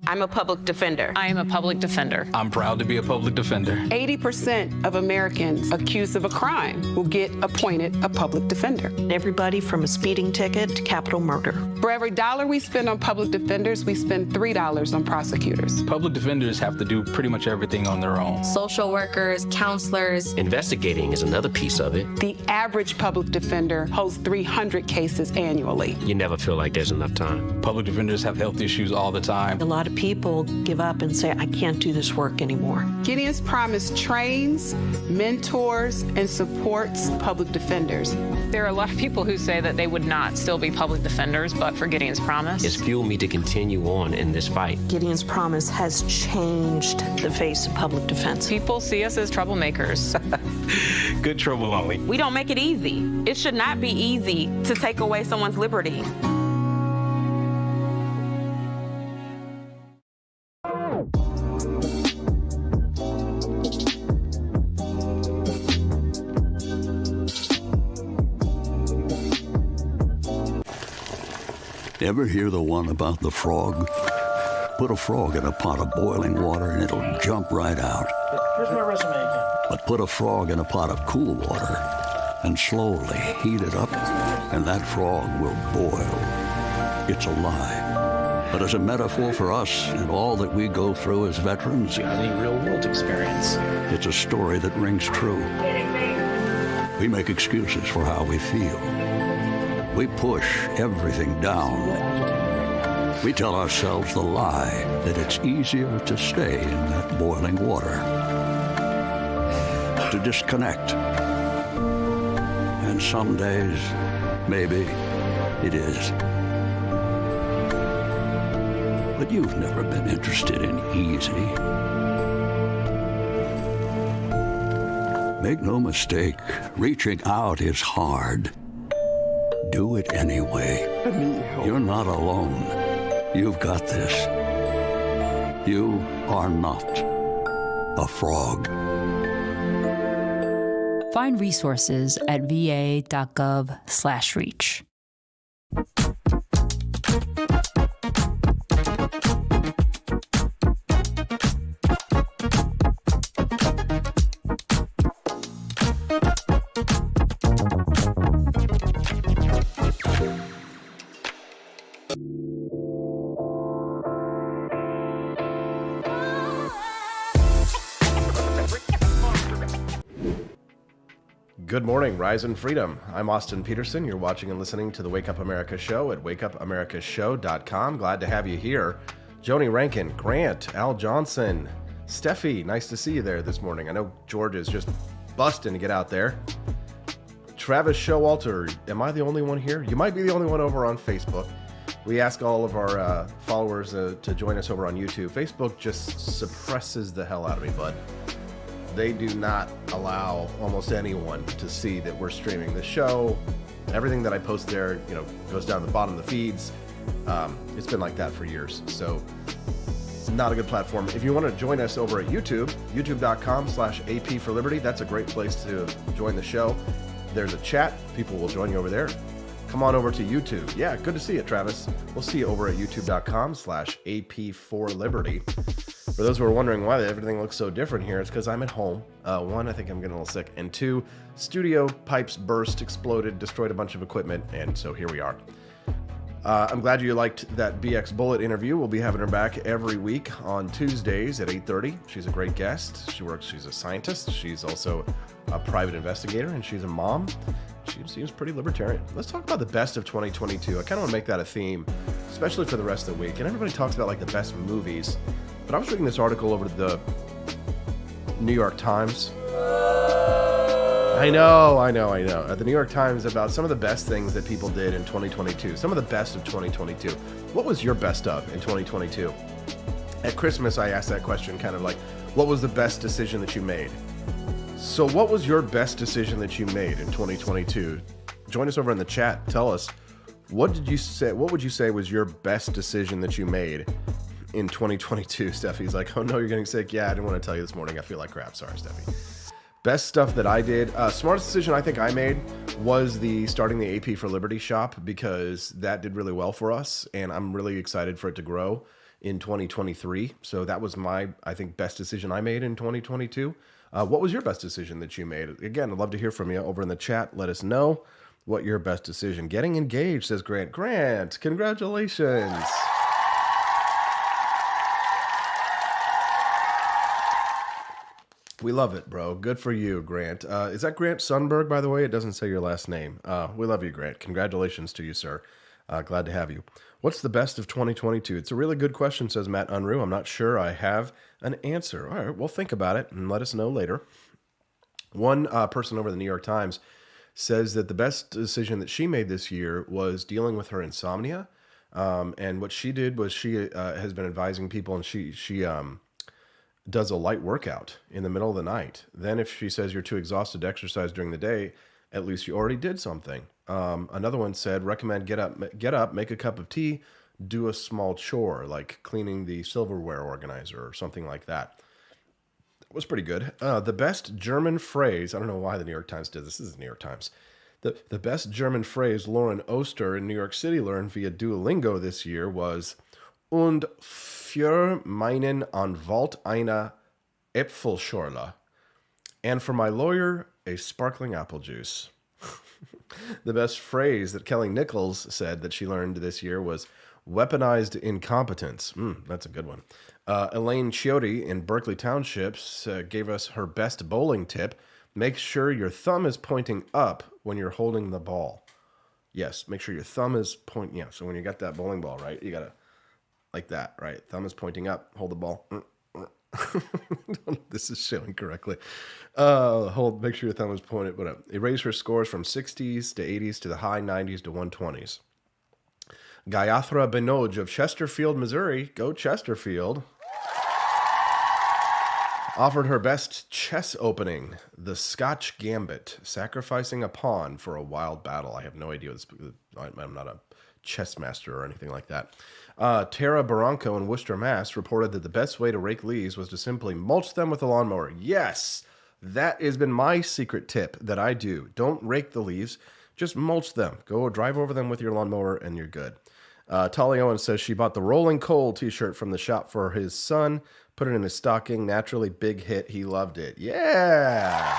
I'm a public defender. I am a public defender. I'm proud to be a public defender. 80% of Americans accused of a crime will get appointed a public defender. Everybody from a speeding ticket to capital murder. For every dollar we spend on public defenders, we spend $3 on prosecutors. Public defenders have to do pretty much everything on their own. Social workers, counselors. Investigating is another piece of it. The average public defender holds 300 cases annually. You never feel like there's enough time. Public defenders have health issues all the time. A lot of people give up and say, I can't do this work anymore. Gideon's Promise trains, mentors, and supports public defenders. There are a lot of people who say that they would not still be public defenders, but for Gideon's Promise. It's fueled me to continue on in this fight. Gideon's Promise has changed the face of public defense. People see us as troublemakers. Good trouble only. We don't make it easy. It should not be easy to take away someone's liberty. Ever hear the one about the frog? Put a frog in a pot of boiling water and it'll jump right out. Here's my resume again. But put a frog in a pot of cool water and slowly heat it up, and that frog will boil. It's a lie. but as a metaphor for us and all that we go through as veterans. Any real-world experience. It's a story that rings true. We make excuses for how we feel. We push everything down. We tell ourselves the lie that it's easier to stay in that boiling water, to disconnect. And some days, maybe it is. But you've never been interested in easy. Make no mistake, reaching out is hard. Do it anyway. You're not alone. You've got this. You are not a frog. Find resources at va.gov/reach. Good morning, Rise and Freedom. I'm Austin Peterson. You're watching and listening to the Wake Up America Show at wakeupamericashow.com. Glad to have you here. Joni Rankin, Grant, Al Johnson, Steffi, nice to see you there this morning. I know George is just busting to get out there. Travis Showalter, am I the only one here? You might be the only one over on Facebook. We ask all of our followers to join us over on YouTube. Facebook just suppresses the hell out of me, bud. They do not allow almost anyone to see that we're streaming the show. Everything that I post there, goes down the bottom of the feeds. It's been like that for years. So it's not a good platform. If you want to join us over at YouTube, youtube.com/AP for Liberty, that's a great place to join the show. There's a chat. People will join you over there. Come on over to YouTube. Yeah, good to see you, Travis. We'll see you over at youtube.com/AP for Liberty. For those who are wondering why everything looks so different here, it's because I'm at home. One, I think I'm getting a little sick. And two, studio pipes burst, exploded, destroyed a bunch of equipment. And so here we are. I'm glad you liked that BX Bullet interview. We'll be having her back every week on Tuesdays at 8:30. She's a great guest. She's a scientist. She's also a private investigator, and she's a mom. She seems pretty libertarian. Let's talk about the best of 2022. I kind of want to make that a theme, especially for the rest of the week. And everybody talks about like the best movies. But I was reading this article over the New York Times. I know. The New York Times about some of the best things that people did in 2022. Some of the best of 2022. What was your best of in 2022? At Christmas, I asked that question kind of like, what was the best decision that you made? So what was your best decision that you made in 2022? Join us over in the chat. Tell us, what would you say was your best decision that you made in 2022? Steffi's like, oh no, you're getting sick. Yeah, I didn't want to tell you this morning. I feel like crap. Sorry, Steffi. Best stuff that I did. Smartest decision I think I made was starting the AP for Liberty shop, because that did really well for us. And I'm really excited for it to grow in 2023. So that was my, I think, best decision I made in 2022. What was your best decision that you made? Again, I'd love to hear from you over in the chat. Let us know what your best decision. Getting engaged, says Grant. Grant, congratulations. We love it, bro. Good for you, Grant. Is that Grant Sundberg, by the way? It doesn't say your last name. We love you, Grant. Congratulations to you, sir. Glad to have you. What's the best of 2022? It's a really good question, says Matt Unruh. I'm not sure I have an answer. All right, we'll think about it and let us know later. One person over the New York Times says that the best decision that she made this year was dealing with her insomnia. And what she did was she has been advising people, and she does a light workout in the middle of the night. Then if she says you're too exhausted to exercise during the day, at least you already did something. Another one said, recommend get up, make a cup of tea, do a small chore, like cleaning the silverware organizer or something like that. It was pretty good. The best German phrase, I don't know why the New York Times did this. This is the New York Times. The best German phrase Lauren Oster in New York City learned via Duolingo this year was, und für meinen Anwalt eine Äpfelschorle. And for my lawyer, a sparkling apple juice. The best phrase that Kelly Nichols said that she learned this year was, Weaponized incompetence. That's a good one. Elaine Chiotti in Berkeley Townships gave us her best bowling tip. Make sure your thumb is pointing up when you're holding the ball. Yes, make sure your thumb is pointing. Yeah, so when you got that bowling ball, right, you got to, like that, right? Thumb is pointing up, hold the ball. This is showing correctly. Make sure your thumb is pointed up. Erase her scores from 60s to 80s to the high 90s to 120s. Gayatri Benoj of Chesterfield, Missouri, go Chesterfield, offered her best chess opening, the Scotch Gambit, sacrificing a pawn for a wild battle. I have no idea. I'm not a chess master or anything like that. Tara Barranco in Worcester, Mass. reported that the best way to rake leaves was to simply mulch them with a lawnmower. Yes, that has been my secret tip that I do. Don't rake the leaves, just mulch them. Go drive over them with your lawnmower and you're good. Tolly Owen says she bought the Rolling Coal t-shirt from the shop for his son, put it in his stocking, naturally big hit. He loved it. Yeah.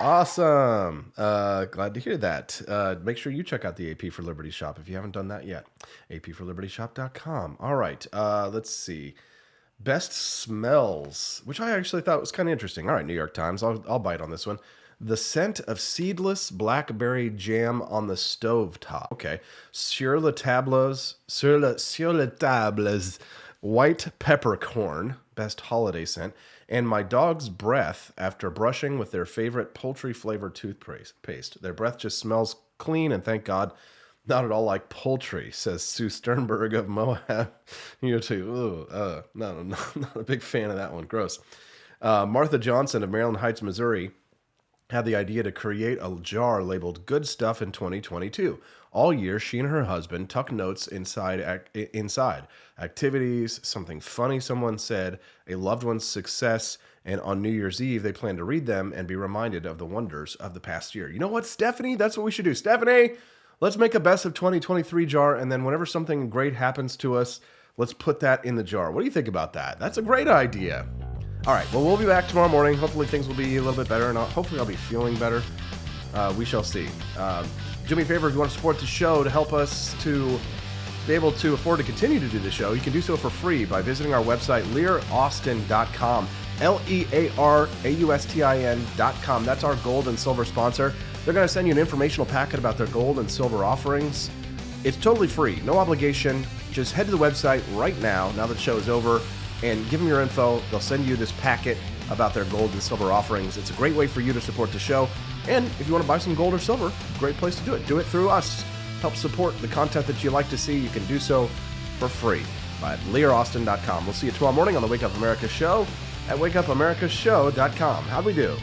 Awesome. Glad to hear that. Make sure you check out the AP for Liberty shop if you haven't done that yet. apforlibertyshop.com. All right. Let's see. Best smells, which I actually thought was kind of interesting. All right, New York Times. I'll bite on this one. The scent of seedless blackberry jam on the stove top. Okay. Sur la tables, white peppercorn, best holiday scent, and my dog's breath after brushing with their favorite poultry-flavored toothpaste. Their breath just smells clean, and thank God, not at all like poultry, says Sue Sternberg of Moab. You too. Not a big fan of that one. Gross. Martha Johnson of Maryland Heights, Missouri, had the idea to create a jar labeled Good Stuff in 2022. All year, she and her husband tuck notes inside activities, something funny someone said, a loved one's success, and on New Year's Eve, they plan to read them and be reminded of the wonders of the past year. You know what, Stephanie? That's what we should do. Stephanie, let's make a best of 2023 jar, and then whenever something great happens to us, let's put that in the jar. What do you think about that? That's a great idea. All right, well, we'll be back tomorrow morning. Hopefully things will be a little bit better, and hopefully I'll be feeling better. We shall see. Do me a favor, if you want to support the show to help us to be able to afford to continue to do the show, you can do so for free by visiting our website, learaustin.com, LEARAUSTIN.com. That's our gold and silver sponsor. They're going to send you an informational packet about their gold and silver offerings. It's totally free, no obligation. Just head to the website right now that the show is over, and give them your info. They'll send you this packet about their gold and silver offerings. It's a great way for you to support the show. And if you want to buy some gold or silver, great place to do it. Do it through us. Help support the content that you like to see. You can do so for free by learaustin.com. We'll see you tomorrow morning on the Wake Up America show at wakeupAmericaShow.com. How'd we do?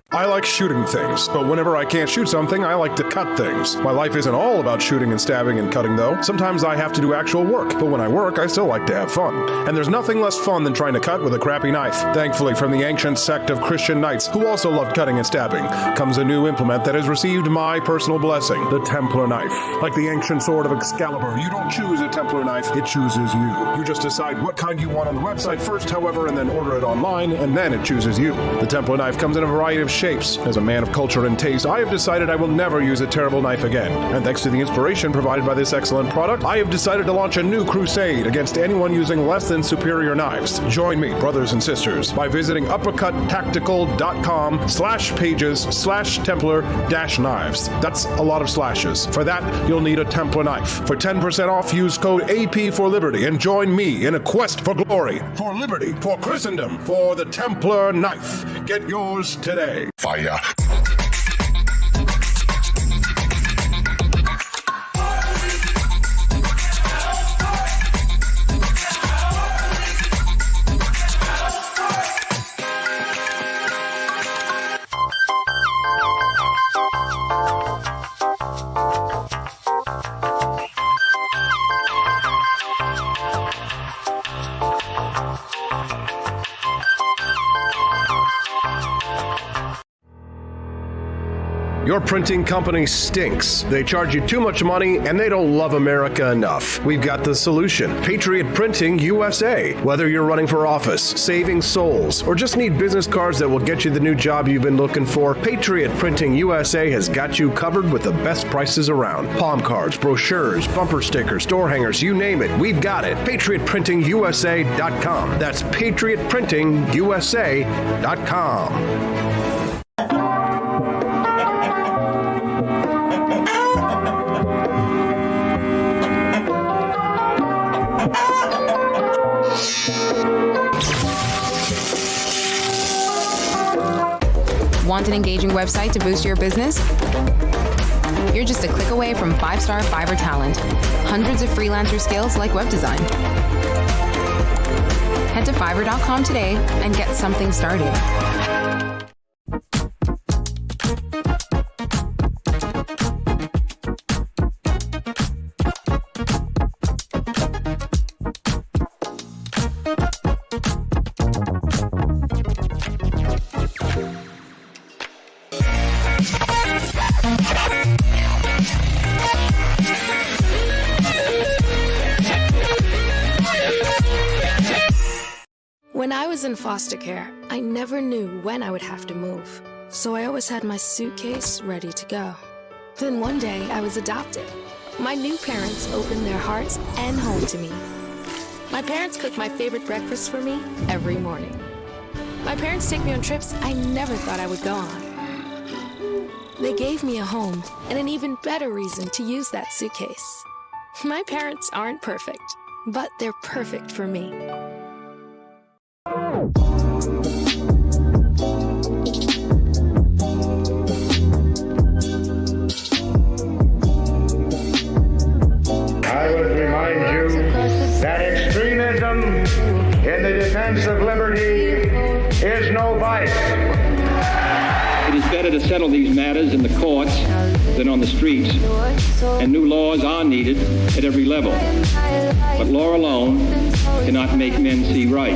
I like shooting things, but whenever I can't shoot something, I like to cut things. My life isn't all about shooting and stabbing and cutting, though. Sometimes I have to do actual work, but when I work, I still like to have fun. And there's nothing less fun than trying to cut with a crappy knife. Thankfully, from the ancient sect of Christian knights, who also loved cutting and stabbing, comes a new implement that has received my personal blessing, the Templar knife. Like the ancient sword of Excalibur, you don't choose a Templar knife, it chooses you. You just decide what kind you want on the website first, however, and then order it online, and then it chooses you. The Templar knife comes in a variety of shapes, knives. As a man of culture and taste, I have decided I will never use a terrible knife again. And thanks to the inspiration provided by this excellent product, I have decided to launch a new crusade against anyone using less than superior knives. Join me, brothers and sisters, by visiting uppercuttactical.com/pages/Templar-knives. That's a lot of slashes. For that, you'll need a Templar knife. For 10% off, use code AP for Liberty and join me in a quest for glory, for liberty, for Christendom, for the Templar knife. Get yours today. Fire. Your printing company stinks. They charge you too much money and they don't love America enough. We've got the solution. Patriot Printing USA. Whether you're running for office, saving souls, or just need business cards that will get you the new job you've been looking for, Patriot Printing USA has got you covered with the best prices around. Palm cards, brochures, bumper stickers, door hangers, you name it, we've got it. PatriotPrintingUSA.com. That's PatriotPrintingUSA.com. Want an engaging website to boost your business? You're just a click away from 5-star Fiverr talent. Hundreds of freelancer skills like web design. Head to Fiverr.com today and get something started. When I was in foster care, I never knew when I would have to move, so I always had my suitcase ready to go. Then one day, I was adopted. My new parents opened their hearts and home to me. My parents cook my favorite breakfast for me every morning. My parents take me on trips I never thought I would go on. They gave me a home and an even better reason to use that suitcase. My parents aren't perfect, but they're perfect for me. I would remind you that extremism in the defense of liberty is no vice. It is better to settle these matters in the courts than on the streets, and new laws are needed at every level. But law alone cannot make men see right.